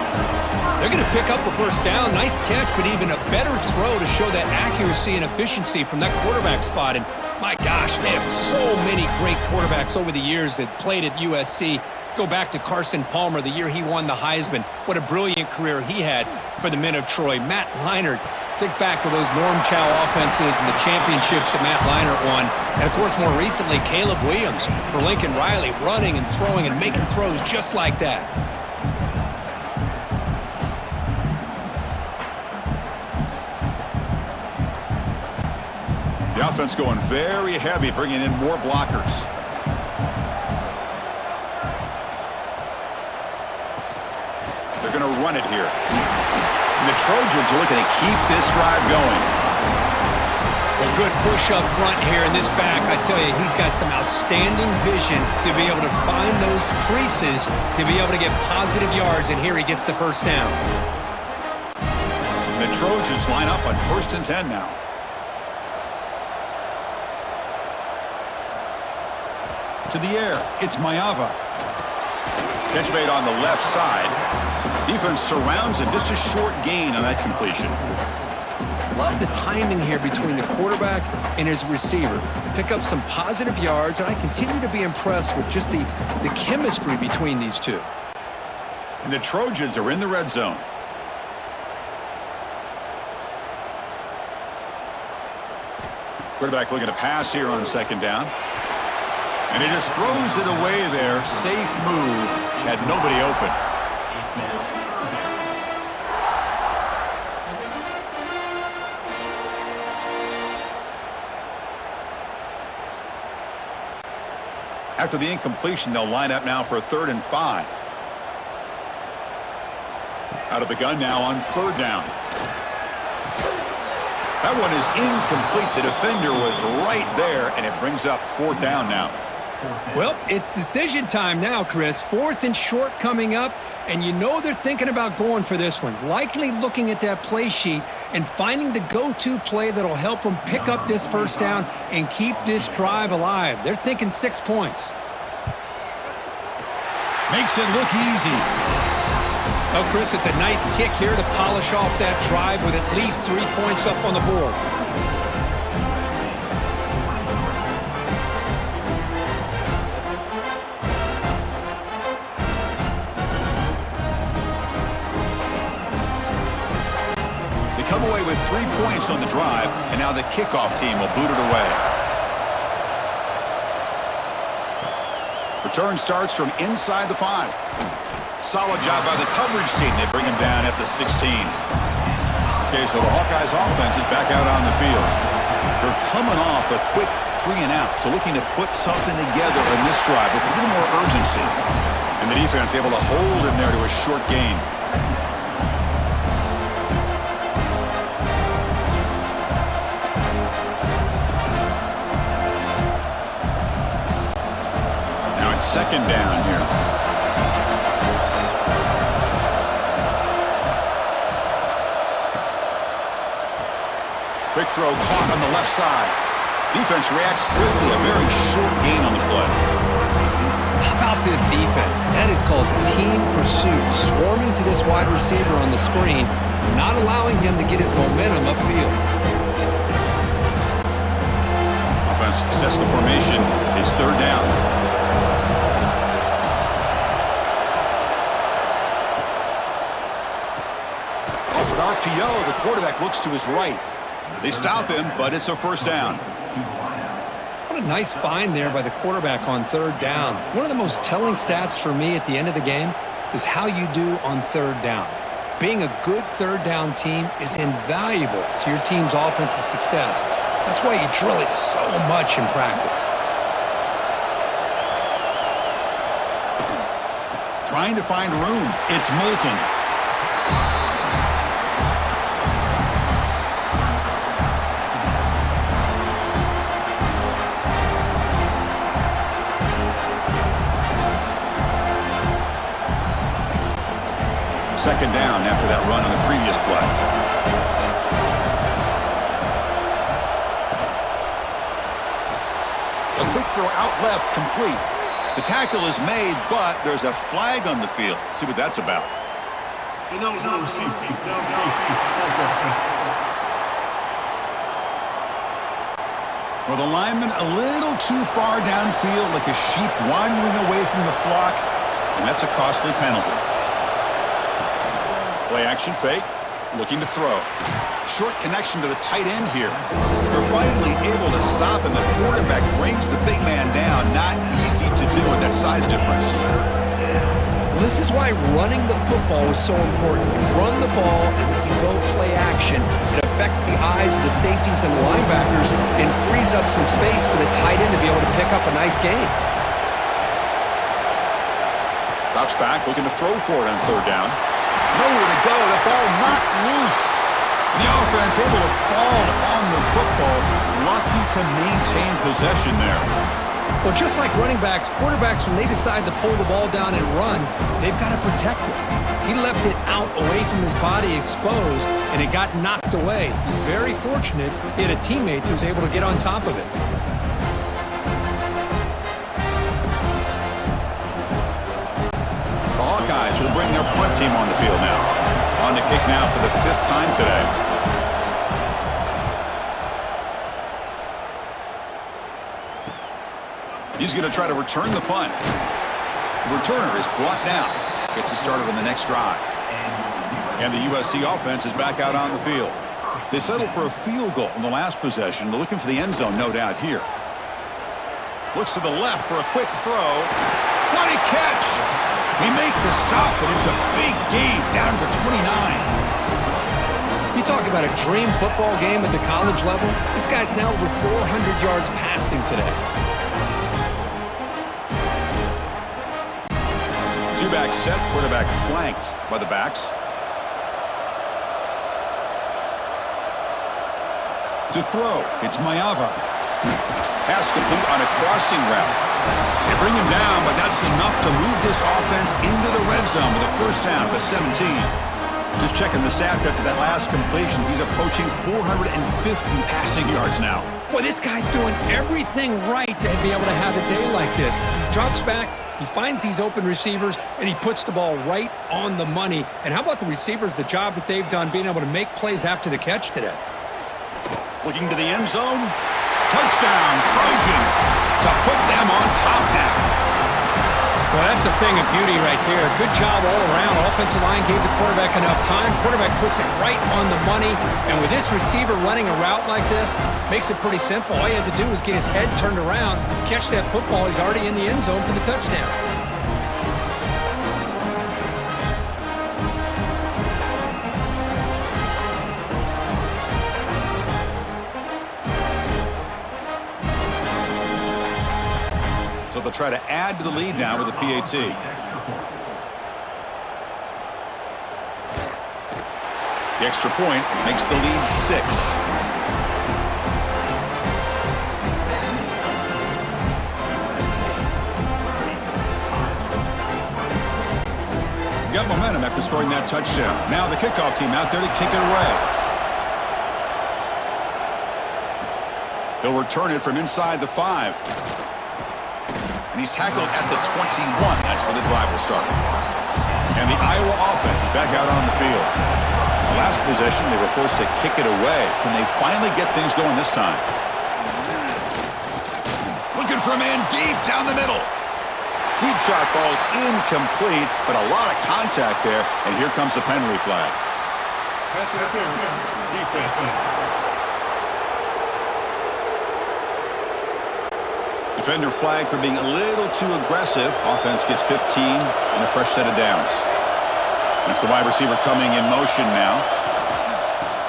Speaker 2: They're going to pick up a 1st down. Nice catch, but even a better throw to show that accuracy and efficiency from that quarterback spot. And my gosh, they have so many great quarterbacks over the years that played at USC. Go back to Carson Palmer, the year he won the Heisman. What a brilliant career he had for the men of Troy. Matt Leinart. Think back to those Norm Chow offenses and the championships that Matt Leinart won. And, of course, more recently, Caleb Williams for Lincoln Riley, running and throwing and making throws just like that.
Speaker 1: The offense going very heavy, bringing in more blockers. They're going to run it here. And the Trojans are looking to keep this drive going.
Speaker 2: Well, good push up front here in this back. I tell you, he's got some outstanding vision to be able to find those creases, to be able to get positive yards, and here he gets the 1st down.
Speaker 1: The Trojans line up on 1st and 10 now. To the air, it's Mayava. Catch made on the left side. Defense surrounds him. Just a short gain on that completion.
Speaker 3: Love the timing here between the quarterback and his receiver. Pick up some positive yards, and I continue to be impressed with just the chemistry between these two.
Speaker 1: And the Trojans are in the red zone. Quarterback looking to pass here on 2nd down. And he just throws it away there. Safe move. Had nobody open. After the incompletion, they'll line up now for a 3rd and 5. Out of the gun now on 3rd down. That one is incomplete. The defender was right there, and it brings up 4th down now.
Speaker 2: Well, it's decision time now, Chris. 4th and short coming up, and you know they're thinking about going for this one. Likely looking at that play sheet and finding the go-to play that'll help them pick up this 1st down and keep this drive alive. They're thinking 6 points.
Speaker 1: Makes it look easy.
Speaker 2: Oh, Chris, it's a nice kick here to polish off that drive with at least 3 points up on the board.
Speaker 1: away with 3 points on the drive, and now the kickoff team will boot it away. Return starts from inside the 5. Solid job by the coverage team. They bring him down at the 16. Okay, so the Hawkeyes offense is back out on the field. They're coming off a quick 3 and out, so looking to put something together in this drive with a little more urgency. And the defense able to hold him there to a short gain. Now it's second down here. Quick throw caught on the left side. Defense reacts quickly. A very short gain on the play.
Speaker 3: How about this defense? That is called team pursuit. Swarming to this wide receiver on the screen, not allowing him to get his momentum upfield.
Speaker 1: Offense sets the formation. It's third down. Offered RPO. The quarterback looks to his right. They stop him, but it's a first down.
Speaker 3: What a nice find there by the quarterback on third down. One of the most telling stats for me at the end of the game is how you do on third down. Being a good third down team is invaluable to your team's offensive success. That's why you drill it so much in practice.
Speaker 1: Trying to find room. It's Moulton. Second down after that run on the previous play. A quick throw out left, complete. The tackle is made, but there's a flag on the field. Let's see what that's about. Well, the lineman a little too far downfield, like a sheep wandering away from the flock, and that's a costly penalty. Play action fake, looking to throw. Short connection to the tight end here. They're finally able to stop, and the quarterback brings the big man down. Not easy to do with that size difference.
Speaker 3: This is why running the football is so important. You run the ball, and then you go play action. It affects the eyes of the safeties and linebackers and frees up some space for the tight end to be able to pick up a nice gain.
Speaker 1: Drops back, looking to throw for it on third down. Nowhere to go. The ball knocked loose. The offense able to fall on the football. Lucky to maintain possession there.
Speaker 3: Well, just like running backs, quarterbacks, when they decide to pull the ball down and run, they've got to protect it. He left it out away from his body exposed, and it got knocked away. He's very fortunate he had a teammate who was able to get on top of it.
Speaker 1: The Hawkeyes will bring their punt team on the field now. On to kick now for the 5th time today. He's going to try to return the punt. The returner is blocked down. Gets it started on the next drive. And the USC offense is back out on the field. They settled for a field goal in the last possession. They're looking for the end zone, no doubt, here. Looks to the left for a quick throw. What a catch! They make the stop, but it's a big gain down to the 29.
Speaker 3: You talk about a dream football game at the college level. This guy's now over 400 yards passing today.
Speaker 1: Two-back set, quarterback flanked by the backs. To throw, it's Mayava. Pass complete on a crossing route. They bring him down, but that's enough to move this offense into the red zone with a first down at the 17. Just checking the stats after that last completion. He's approaching 450 passing yards now.
Speaker 3: Boy, this guy's doing everything right to be able to have a day like this. Drops back, he finds these open receivers, and he puts the ball right on the money. And how about the receivers, the job that they've done being able to make plays after the catch today?
Speaker 1: Looking to the end zone. Touchdown, Trojans, to put them on top now.
Speaker 2: Well, that's a thing of beauty right there. Good job all around. Offensive line gave the quarterback enough time. Quarterback puts it right on the money. And with this receiver running a route like this, makes it pretty simple. All you had to do was get his head turned around, catch that football. He's already in the end zone for the touchdown.
Speaker 1: So they'll try to add to the lead now with a PAT. The extra point makes the lead 6. Got momentum after scoring that touchdown. Now the kickoff team out there to kick it away. He'll return it from inside the 5. And he's tackled at the 21. That's where the drive will start. And the Iowa offense is back out on the field. The last possession, they were forced to kick it away. Can they finally get things going this time? Looking for a man deep down the middle. Deep shot falls incomplete, but a lot of contact there. And here comes the penalty flag.
Speaker 5: Pass interference. Defense.
Speaker 1: Defender flag for being a little too aggressive. Offense gets 15 and a fresh set of downs. It's the wide receiver coming in motion now.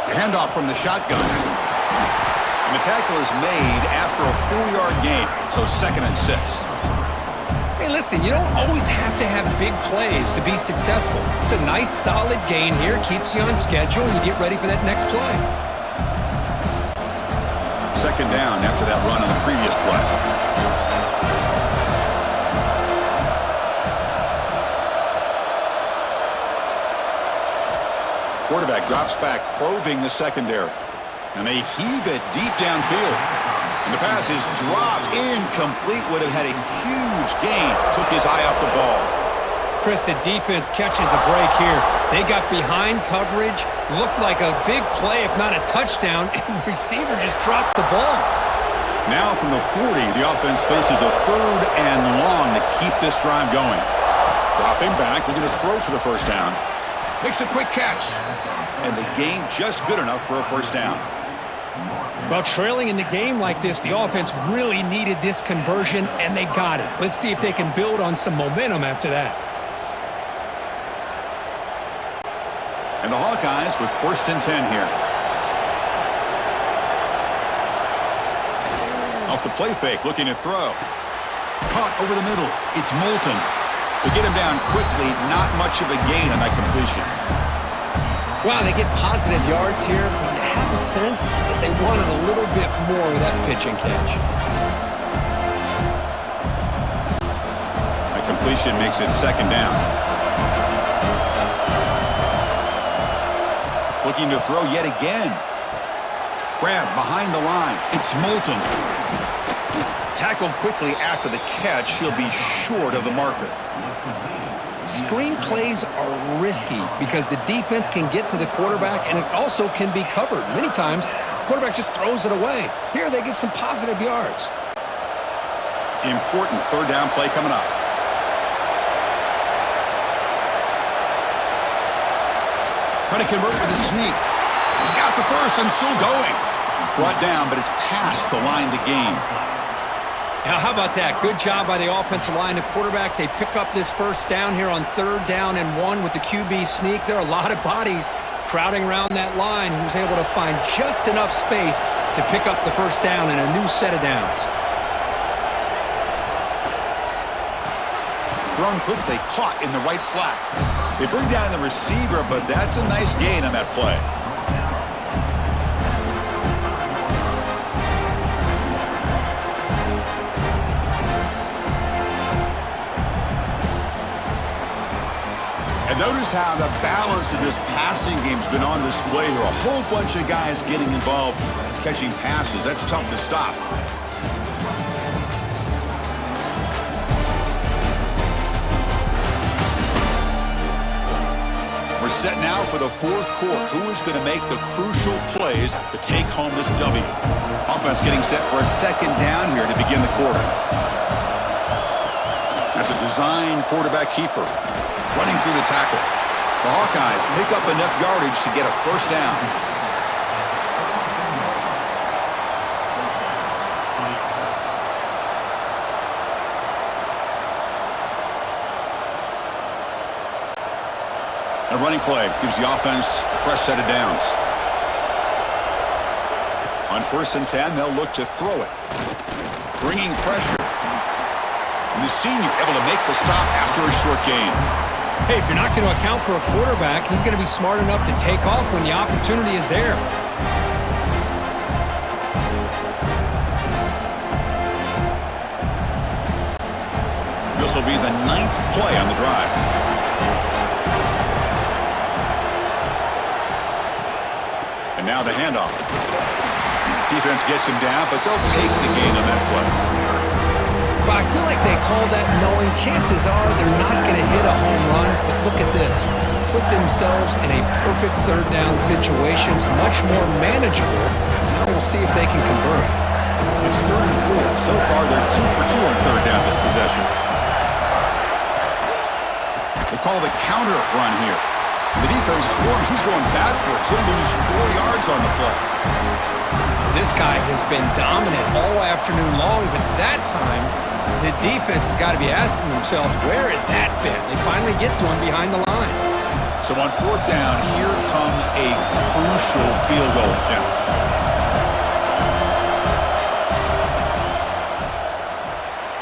Speaker 1: A handoff from the shotgun. And the tackle is made after a 4-yard gain, so 2nd and 6.
Speaker 2: Hey, listen, you don't always have to have big plays to be successful. It's a nice, solid gain here. Keeps you on schedule, and you get ready for that next play.
Speaker 1: 2nd down after that run on the previous play. Quarterback drops back, probing the secondary. And they heave it deep downfield. And the pass is dropped incomplete. Would have had a huge gain. Took his eye off the ball.
Speaker 2: Chris, the defense catches a break here. They got behind coverage. Looked like a big play, if not a touchdown. And the receiver just dropped the ball.
Speaker 1: Now from the 40, the offense faces a 3rd and long to keep this drive going. Dropping back, looking to throw for the first down. Makes a quick catch. And the gain just good enough for a first down.
Speaker 2: Well, trailing in the game like this, the offense really needed this conversion, and they got it. Let's see if they can build on some momentum after that.
Speaker 1: And the Hawkeyes with 1st and 10 here. Off the play fake, looking to throw. Caught over the middle. It's Moulton. They get him down quickly, not much of a gain on that completion.
Speaker 2: Wow, they get positive yards here, but you have a sense that they wanted a little bit more of that pitch and catch.
Speaker 1: That completion makes it 2nd down. Looking to throw yet again. Grab behind the line. It's Moulton. Tackled quickly after the catch. He'll be short of the marker.
Speaker 2: Screen plays are risky because the defense can get to the quarterback, and it also can be covered. Many times, the quarterback just throws it away. Here, they get some positive yards.
Speaker 1: Important 3rd down play coming up. Trying to convert with a sneak. He's got the first and still going. Brought down, but it's past the line to gain.
Speaker 2: Now, how about that? Good job by the offensive line. The quarterback, they pick up this first down here on 3rd down and 1 with the QB sneak. There are a lot of bodies crowding around that line who's able to find just enough space to pick up the first down in a new set of downs.
Speaker 1: Thrown quickly, caught in the right flat. They bring down the receiver, but that's a nice gain on that play. And notice how the balance of this passing game's been on display here. A whole bunch of guys getting involved, catching passes. That's tough to stop. We're set now for the 4th quarter. Who is going to make the crucial plays to take home this W? Offense getting set for a 2nd down here to begin the quarter. As a design quarterback keeper, running through the tackle. The Hawkeyes pick up enough yardage to get a first down. A running play gives the offense a fresh set of downs. On 1st and 10, they'll look to throw it. Bringing pressure. And the senior able to make the stop after a short gain.
Speaker 2: Hey, if you're not going to account for a quarterback, he's going to be smart enough to take off when the opportunity is there.
Speaker 1: This will be the 9th play on the drive. And now the handoff. Defense gets him down, but they'll take the gain on that play.
Speaker 3: But I feel like they called that knowing chances are they're not going to hit a home run. But look at this. Put themselves in a perfect third down situation. It's much more manageable. Now we'll see if they can convert it.
Speaker 1: It's 3rd and 4. So far, they're 2 for 2 on 3rd down this possession. They call the counter run here. The defense swarms. He's going backwards. He'll lose 4 yards on the play.
Speaker 2: This guy has been dominant all afternoon long, but that time, the defense has got to be asking themselves, where has that been? They finally get to him behind the line.
Speaker 1: So on 4th down, here comes a crucial field goal attempt.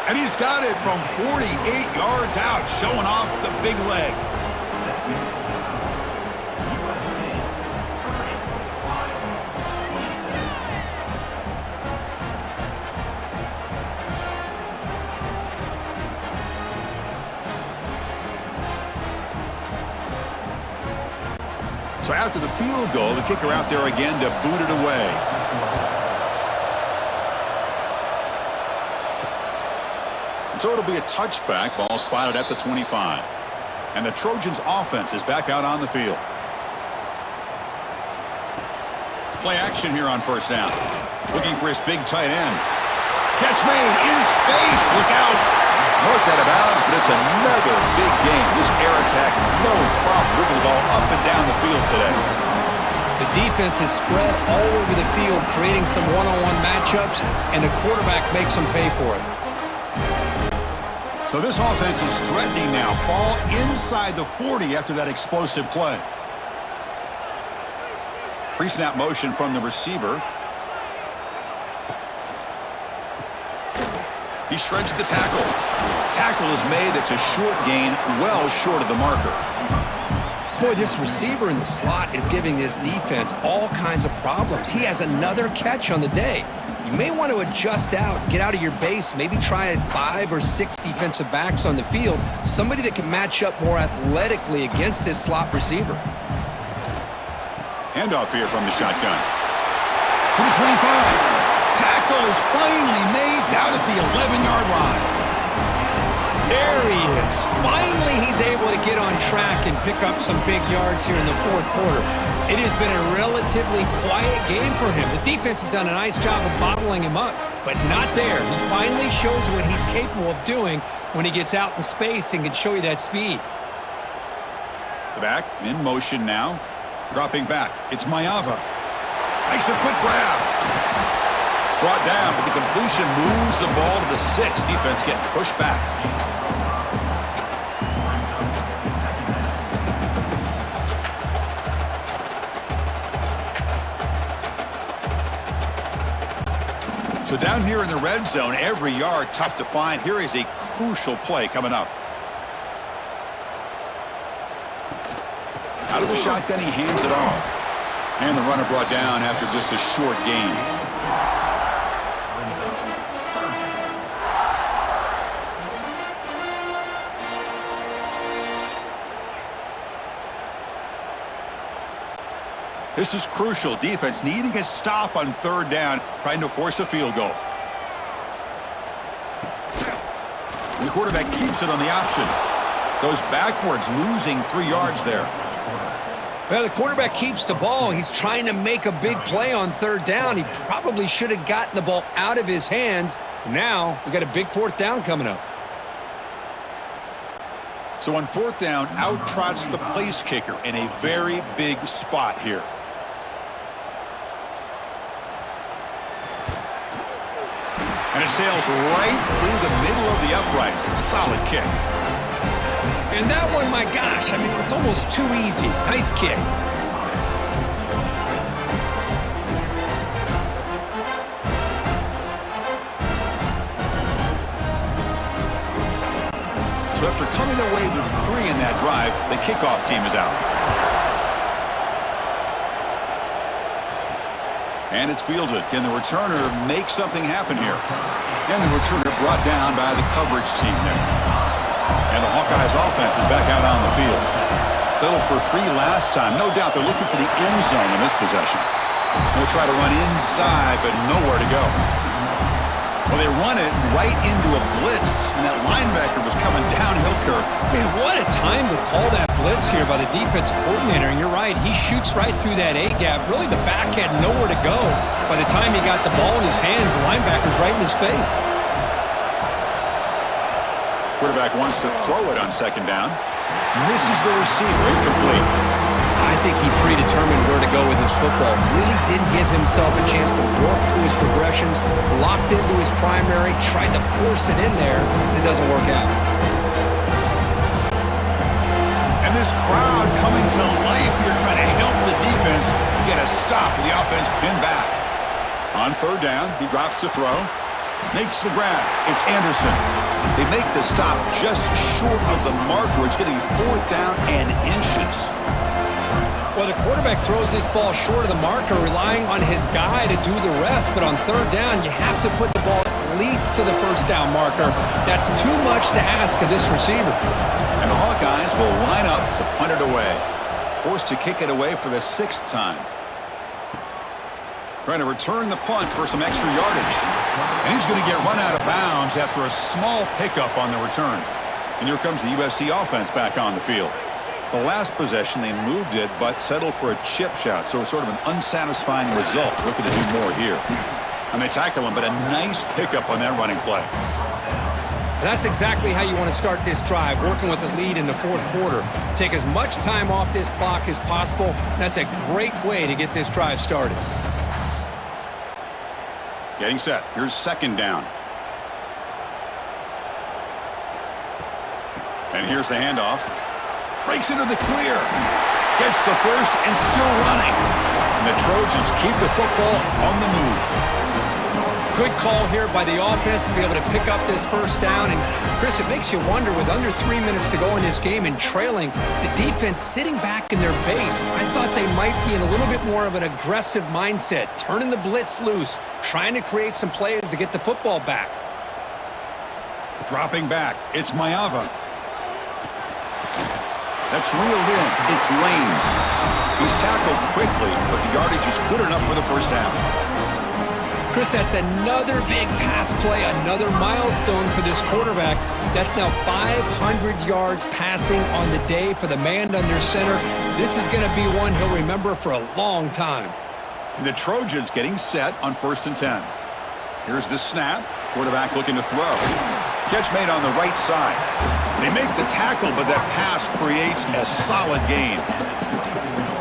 Speaker 1: And he's got it from 48 yards out, showing off the big leg. So after the field goal, the kicker out there again to boot it away. So it'll be a touchback, ball spotted at the 25. And the Trojans offense is back out on the field. Play action here on 1st down. Looking for his big tight end. Catch made in space. Look out. Marked out of bounds, but it's another big game. This air attack, no problem moving the ball up and down the field today.
Speaker 2: The defense is spread all over the field, creating some one-on-one matchups, and the quarterback makes them pay for it.
Speaker 1: So this offense is threatening now. Ball inside the 40 after that explosive play. Pre-snap motion from the receiver. He shreds the tackle. Tackle is made. That's a short gain, well short of the marker.
Speaker 2: Boy, this receiver in the slot is giving this defense all kinds of problems. He has another catch on the day. You may want to adjust out, get out of your base, maybe try 5 or 6 defensive backs on the field, somebody that can match up more athletically against this slot receiver.
Speaker 1: Handoff here from the shotgun. To the 25. Tackle is finally made down at the 11-yard line.
Speaker 2: There he is. Finally, he's able to get on track and pick up some big yards here in the 4th quarter. It has been a relatively quiet game for him. The defense has done a nice job of bottling him up, but not there. He finally shows what he's capable of doing when he gets out in space and can show you that speed.
Speaker 1: The back in motion now. Dropping back. It's Mayava. Makes a quick grab. Brought down, but the completion moves the ball to the 6. Defense getting pushed back. So down here in the red zone, every yard tough to find. Here is a crucial play coming up. Out of the shotgun, he hands it off. And the runner brought down after just a short gain. This is crucial. Defense needing a stop on 3rd down, trying to force a field goal. And the quarterback keeps it on the option. Goes backwards, losing 3 yards there.
Speaker 2: Well, the quarterback keeps the ball. He's trying to make a big play on 3rd down. He probably should have gotten the ball out of his hands. Now, we got a big 4th down coming up.
Speaker 1: So on fourth down, out trots the place kicker in a very big spot here. And it sails right through the middle of the uprights. Solid kick.
Speaker 2: And that one, my gosh, I mean, it's almost too easy. Nice kick.
Speaker 1: So after coming away with 3 in that drive, the kickoff team is out. And it's fielded. Can the returner make something happen here? And the returner brought down by the coverage team there. And the Hawkeyes offense is back out on the field. Settled for 3 last time. No doubt they're looking for the end zone in this possession. They'll try to run inside, but nowhere to go. Well, they run it right into a blitz, and that linebacker was coming downhill, Kirk.
Speaker 2: Man, what a time to call that blitz here by the defensive coordinator. And you're right, he shoots right through that A-gap. Really, the back had nowhere to go. By the time he got the ball in his hands, the linebacker's right in his face.
Speaker 1: Quarterback wants to throw it on second down. Misses the receiver, incomplete.
Speaker 2: I think he predetermined where to go with his football. Really didn't give himself a chance to work through his progressions. Locked into his primary, tried to force it in there, and it doesn't work out.
Speaker 1: And this crowd coming to life here, trying to help the defense get a stop with the offense pinned back. On third down, he drops to throw. Makes the grab. It's Anderson. They make the stop just short of the marker. It's going to be fourth down and inches.
Speaker 2: Well, the quarterback throws this ball short of the marker, relying on his guy to do the rest. But on third down, you have to put the ball at least to the first down marker. That's too much to ask of this receiver.
Speaker 1: And the Hawkeyes will line up to punt it away. Forced to kick it away for the 6th time. Trying to return the punt for some extra yardage. And he's going to get run out of bounds after a small pickup on the return. And here comes the USC offense back on the field. The last possession, they moved it, but settled for a chip shot, so sort of an unsatisfying result. Looking to do more here. And they tackle him, but a nice pickup on that running play.
Speaker 2: That's exactly how you want to start this drive, working with a lead in the 4th quarter. Take as much time off this clock as possible. That's a great way to get this drive started.
Speaker 1: Getting set. Here's second down. And here's the handoff. Breaks into the clear. Gets the first and still running. And the Trojans keep the football on the move.
Speaker 2: Good call here by the offense to be able to pick up this first down. And, Chris, it makes you wonder, with under 3 minutes to go in this game and trailing, the defense sitting back in their base. I thought they might be in a little bit more of an aggressive mindset, turning the blitz loose, trying to create some plays to get the football back.
Speaker 1: Dropping back. It's Mayava. That's reeled in. It's Lane. He's tackled quickly, but the yardage is good enough for the first down.
Speaker 2: Chris, that's another big pass play, another milestone for this quarterback. That's now 500 yards passing on the day for the man under center. This is going to be one he'll remember for a long time.
Speaker 1: And the Trojans getting set on 1st and 10. Here's the snap. Quarterback looking to throw. Catch made on the right side. They make the tackle, but that pass creates a solid gain.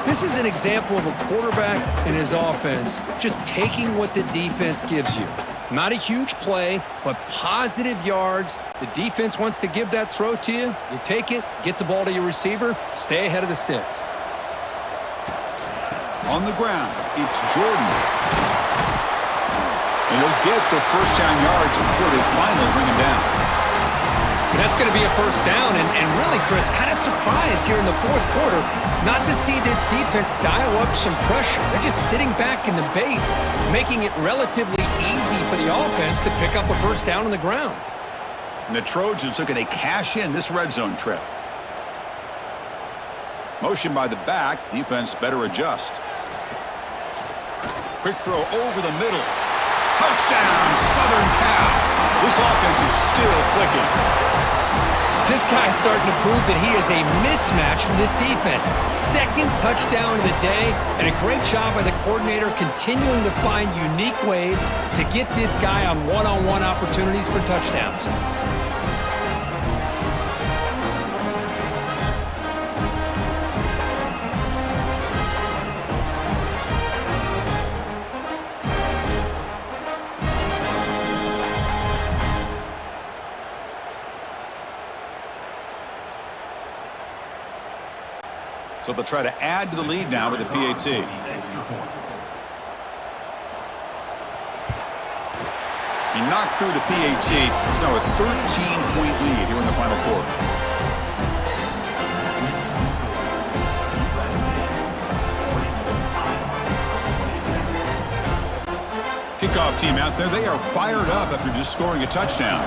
Speaker 2: This is an example of a quarterback and his offense just taking what the defense gives you. Not a huge play, but positive yards. The defense wants to give that throw to you. You take it, get the ball to your receiver, stay ahead of the sticks.
Speaker 1: On the ground, it's Jordan. And he'll get the first down yards before they finally bring him down.
Speaker 2: And that's going to be a first down. And really, Chris, kind of surprised here in the 4th quarter not to see this defense dial up some pressure. They're just sitting back in the base, making it relatively easy for the offense to pick up a first down on the ground.
Speaker 1: And the Trojans looking to cash in this red zone trip. Motion by the back. Defense better adjust. Quick throw over the middle. Touchdown, Southern Cal. This offense is still clicking.
Speaker 2: This guy's starting to prove that he is a mismatch for this defense. 2nd touchdown of the day, and a great job by the coordinator continuing to find unique ways to get this guy on one-on-one opportunities for touchdowns.
Speaker 1: So they'll try to add to the lead now with the PAT. He knocked through the PAT. It's now a 13-point lead here in the final quarter. Kickoff team out there. They are fired up after just scoring a touchdown.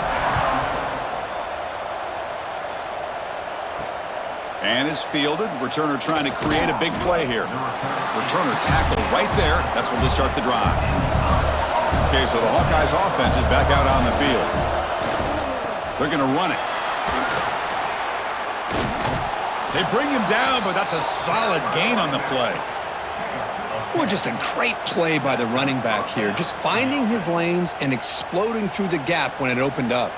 Speaker 1: And it's fielded. Returner trying to create a big play here. Returner tackled right there. That's when they start the drive. Okay, so the Hawkeyes offense is back out on the field. They're going to run it. They bring him down, but that's a solid gain on the play.
Speaker 2: Well, just a great play by the running back here. Just finding his lanes and exploding through the gap when it opened up.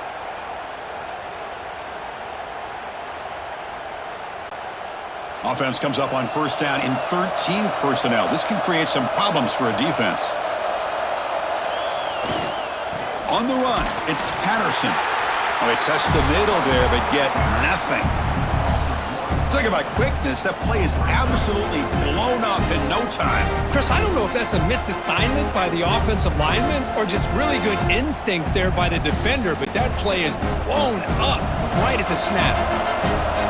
Speaker 1: Offense comes up on first down in 13 personnel. This can create some problems for a defense. On the run, it's Patterson. Oh, they test the middle there, but get nothing. Talk about quickness. That play is absolutely blown up in no time.
Speaker 2: Chris, I don't know if that's a misassignment by the offensive lineman or just really good instincts there by the defender, but that play is blown up right at the snap.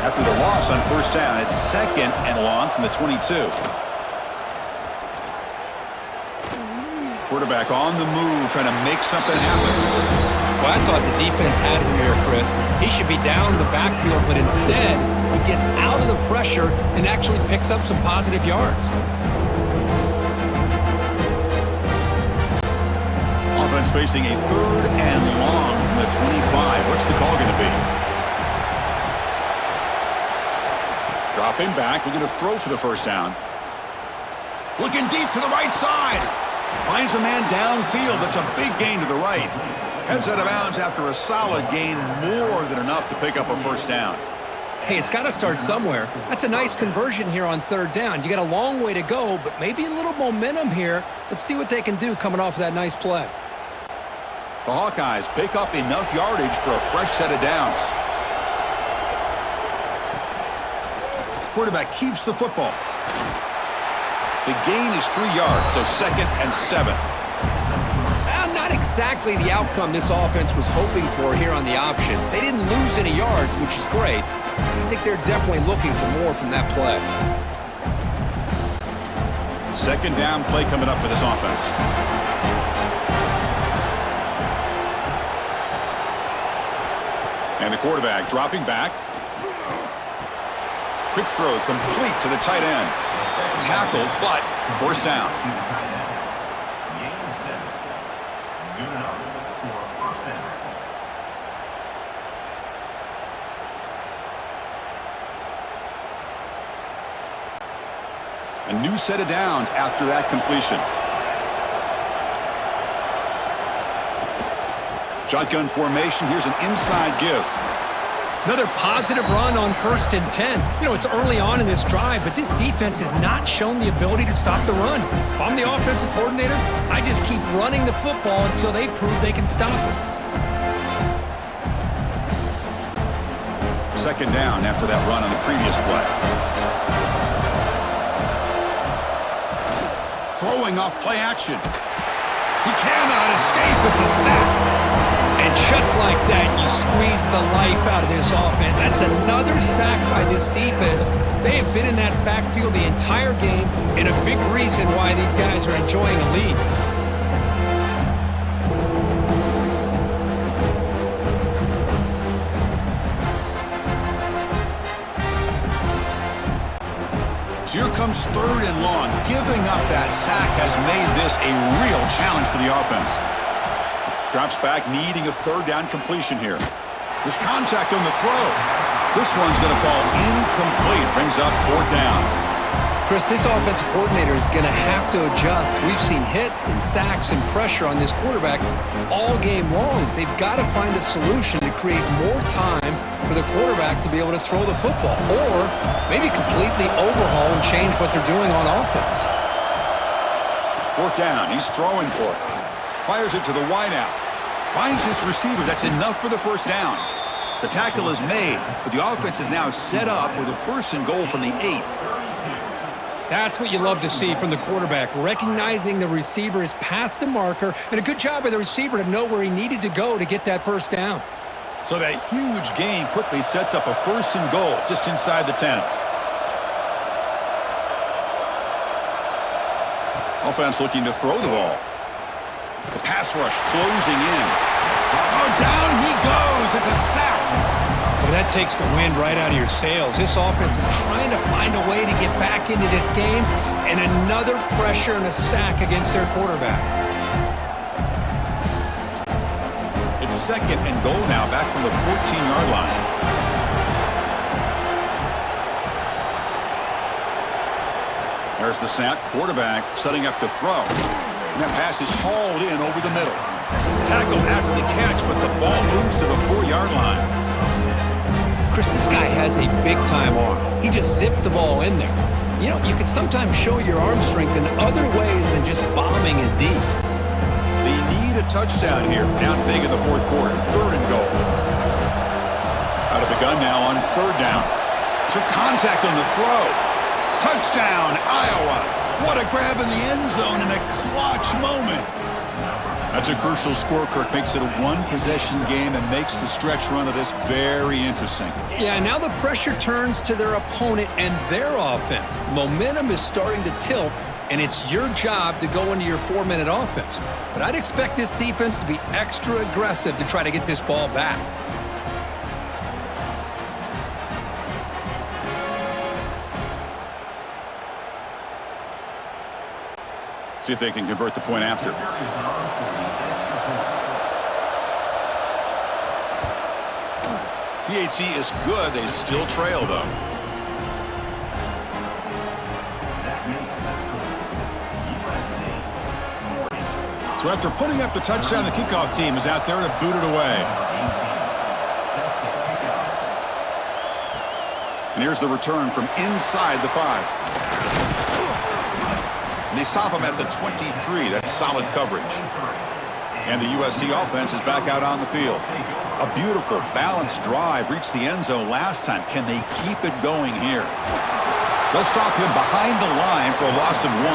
Speaker 1: After the loss on first down, it's second and long from the 22. Quarterback on the move, trying to make something happen.
Speaker 2: Well, I thought the defense had him here, Chris. He should be down the backfield, but instead, he gets out of the pressure and actually picks up some positive yards.
Speaker 1: Offense facing a third and long from the 25. What's the call going to be? Dropping back, looking to throw for the first down. Looking deep to the right side. Finds a man downfield. That's a big gain to the right. Heads out of bounds after a solid gain, more than enough to pick up a first down.
Speaker 2: Hey, it's got to start somewhere. That's a nice conversion here on third down. You got a long way to go, but maybe a little momentum here. Let's see what they can do coming off that nice play.
Speaker 1: The Hawkeyes pick up enough yardage for a fresh set of downs. Quarterback keeps the football. The gain is 3 yards, so second and 7.
Speaker 2: Not exactly the outcome this offense was hoping for here on the option. They didn't lose any yards, which is great. I think they're definitely looking for more from that play.
Speaker 1: Second down play coming up for this offense. And the quarterback dropping back. Quick throw complete to the tight end. Tackled, but first down. A new set of downs after that completion. Shotgun formation. Here's an inside give.
Speaker 2: Another positive run on 1st and 10. You know, it's early on in this drive, but this defense has not shown the ability to stop the run. If I'm the offensive coordinator, I just keep running the football until they prove they can stop it.
Speaker 1: Second down after that run on the previous play. Throwing off play action. He cannot escape. It's a sack.
Speaker 2: And just like that, you squeeze the life out of this offense. That's another sack by this defense. They have been in that backfield the entire game, and a big reason why these guys are enjoying a lead.
Speaker 1: So here comes third and long. Giving up that sack has made this a real challenge for the offense. Drops back, needing a third down completion here. There's contact on the throw. This one's going to fall incomplete. Brings up fourth down.
Speaker 2: Chris, this offensive coordinator is going to have to adjust. We've seen hits and sacks and pressure on this quarterback all game long. They've got to find a solution to create more time for the quarterback to be able to throw the football, or maybe completely overhaul and change what they're doing on offense.
Speaker 1: Fourth down. He's throwing for it. Fires it to the wideout. Finds his receiver. That's enough for the first down. The tackle is made, but the offense is now set up with a 1st and goal from the 8.
Speaker 2: That's what you love to see from the quarterback, recognizing the receiver is past the marker, and a good job by the receiver to know where he needed to go to get that first down.
Speaker 1: So that huge gain quickly sets up a 1st and goal just inside the 10. Offense looking to throw the ball. The pass rush closing in. Oh, down he goes. It's a sack.
Speaker 2: Well, that takes the wind right out of your sails. This offense is trying to find a way to get back into this game, and another pressure and a sack against their quarterback.
Speaker 1: It's 2nd and goal now, back from the 14-yard line. There's the snap. Quarterback setting up to throw. And that pass is hauled in over the middle. Tackled after the catch, but the ball moves to the 4-yard line.
Speaker 2: Chris, this guy has a big-time arm. He just zipped the ball in there. You know, you can sometimes show your arm strength in other ways than just bombing it deep.
Speaker 1: They need a touchdown here. Down big in the 4th quarter. 3rd and goal. Out of the gun now on 3rd down. Took contact on the throw. Touchdown, Iowa. What a grab in the end zone in a clutch moment. That's a crucial score, Kirk. Makes it a 1-possession game and makes the stretch run of this very interesting.
Speaker 2: Yeah, now the pressure turns to their opponent and their offense. Momentum is starting to tilt, and it's your job to go into your 4-minute offense. But I'd expect this defense to be extra aggressive to try to get this ball back.
Speaker 1: See if they can convert the point after. PAT is good. They still trail, though. So after putting up the touchdown, the kickoff team is out there to boot it away. And here's the return from inside the 5. And they stop him at the 23. That's solid coverage. And the USC offense is back out on the field. A beautiful, balanced drive reached the end zone last time. Can they keep it going here? They'll stop him behind the line for a loss of 1.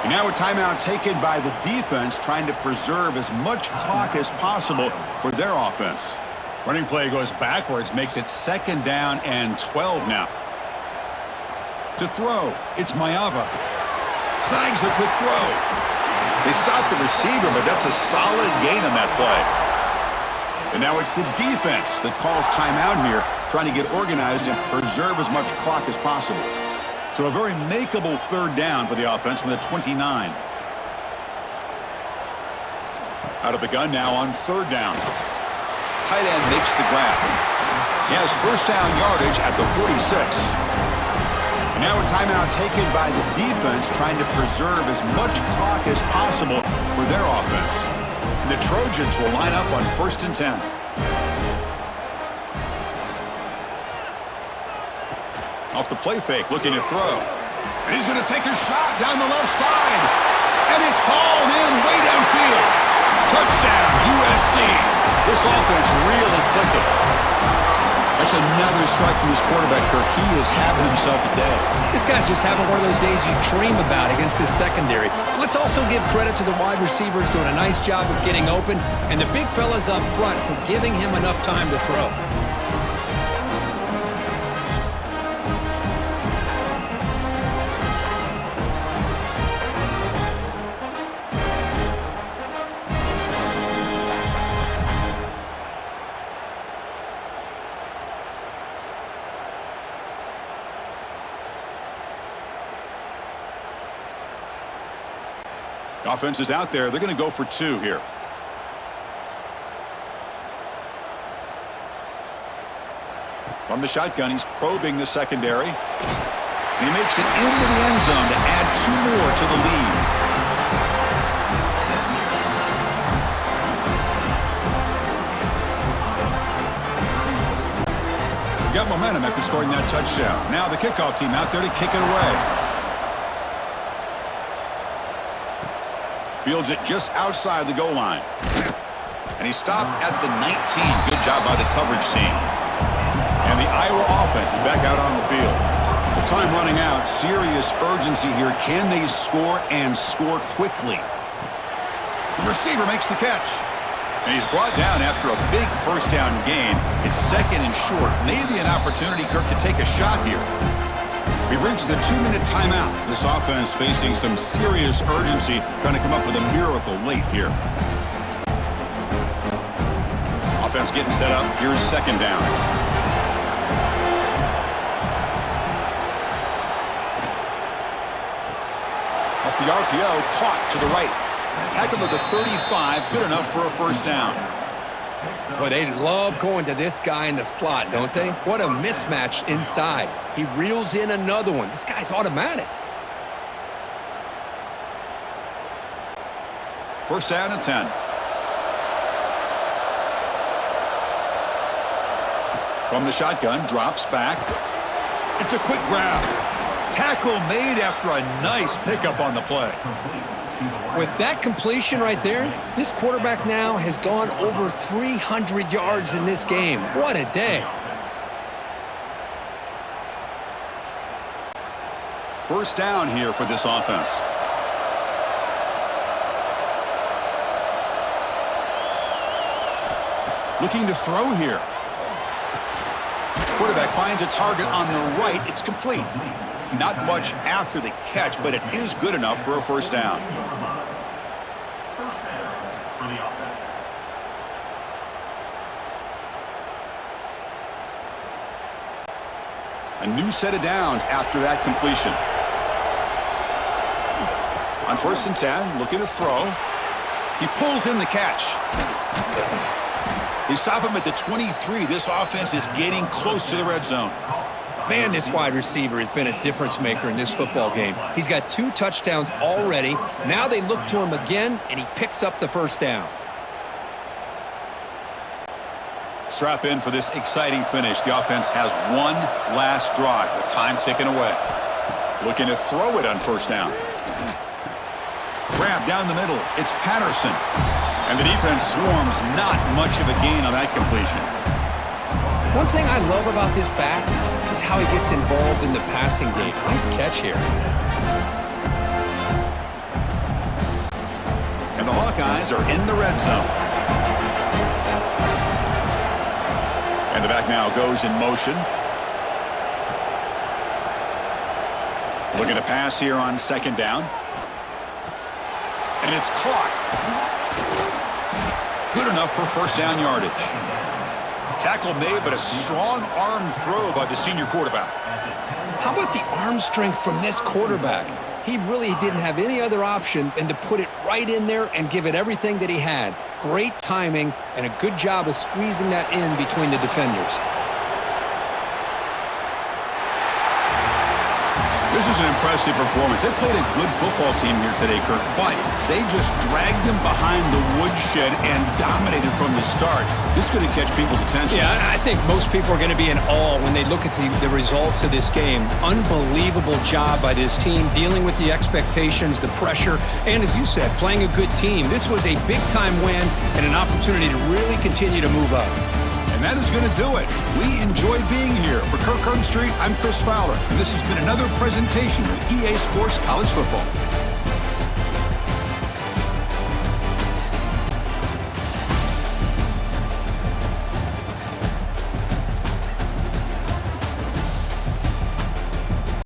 Speaker 1: And now a timeout taken by the defense, trying to preserve as much clock as possible for their offense. Running play goes backwards, makes it 2nd down and 12 now. To throw, it's Mayava. Snags the quick throw. They stop the receiver, but that's a solid gain on that play. And now it's the defense that calls timeout here, trying to get organized and preserve as much clock as possible. So a very makeable 3rd down for the offense from the 29. Out of the gun now on 3rd down. Tight end makes the grab. He has 1st down yardage at the 46. And now a timeout taken by the defense, trying to preserve as much clock as possible for their offense. And the Trojans will line up on 1st and 10. Off the play fake, looking to throw. And he's going to take a shot down the left side. And it's hauled in way downfield. Touchdown, USC. This offense really clicking. That's another strike from this quarterback, Kirk. He is having himself a day.
Speaker 2: This guy's just having one of those days you dream about against this secondary. Let's also give credit to the wide receivers doing a nice job of getting open, and the big fellas up front for giving him enough time to throw.
Speaker 1: Offense is out there. They're going to go for 2 here. From the shotgun, he's probing the secondary. And he makes it into the end zone to add 2 more to the lead. Got momentum after scoring that touchdown. Now the kickoff team out there to kick it away. Fields it just outside the goal line. And he stopped at the 19. Good job by the coverage team. And the Iowa offense is back out on the field. Time running out. Serious urgency here. Can they score and score quickly? The receiver makes the catch. And he's brought down after a big first down gain. It's second and short. Maybe an opportunity, Kirk, to take a shot here. We've reached the 2-minute timeout. This offense facing some serious urgency, trying to come up with a miracle late here. Offense getting set up. Here's second down. Off the RPO, caught to the right. Tackle at the 35, good enough for a first down.
Speaker 3: Boy, they love going to this guy in the slot, don't they? What a mismatch inside. He reels in another one. This guy's automatic.
Speaker 1: First down and 10. From the shotgun, drops back. It's a quick grab. Tackle made after a nice pickup on the play.
Speaker 3: With that completion right there, this quarterback now has gone over 300 yards in this game. What a day.
Speaker 1: First down here for this offense. Looking to throw here. Quarterback finds a target on the right. It's complete. Not much after the catch, but it is good enough for a first down. A new set of downs after that completion. On first and 10, looking to throw. He pulls in the catch. They stop him at the 23. This offense is getting close to the red zone.
Speaker 3: Man, this wide receiver has been a difference maker in this football game. He's got 2 touchdowns already. Now they look to him again, and he picks up the first down.
Speaker 1: Strap in for this exciting finish. The offense has one last drive with time ticking away. Looking to throw it on first down. Grab down the middle. It's Patterson. And the defense swarms. Not much of a gain on that completion.
Speaker 3: One thing I love about this back is how he gets involved in the passing game. Nice catch here.
Speaker 1: And the Hawkeyes are in the red zone. And the back now goes in motion. Looking to pass here on second down. And it's caught. Good enough for first down yardage. Tackle made, but a strong arm throw by the senior quarterback.
Speaker 3: How about the arm strength from this quarterback? He really didn't have any other option than to put it right in there and give it everything that he had. Great timing and a good job of squeezing that in between the defenders.
Speaker 1: This is an impressive performance. They played a good football team here today, Kirk, but they just dragged them behind the woodshed and dominated from the start. This is going to catch people's attention.
Speaker 2: Yeah, I think most people are going to be in awe when they look at the results of this game. Unbelievable job by this team, dealing with the expectations, the pressure, and as you said, playing a good team. This was a big-time win and an opportunity to really continue to move up.
Speaker 1: And that is going to do it. We enjoyed being here. For Kirk Street, I'm Chris Fowler, and this has been another presentation of EA Sports College Football.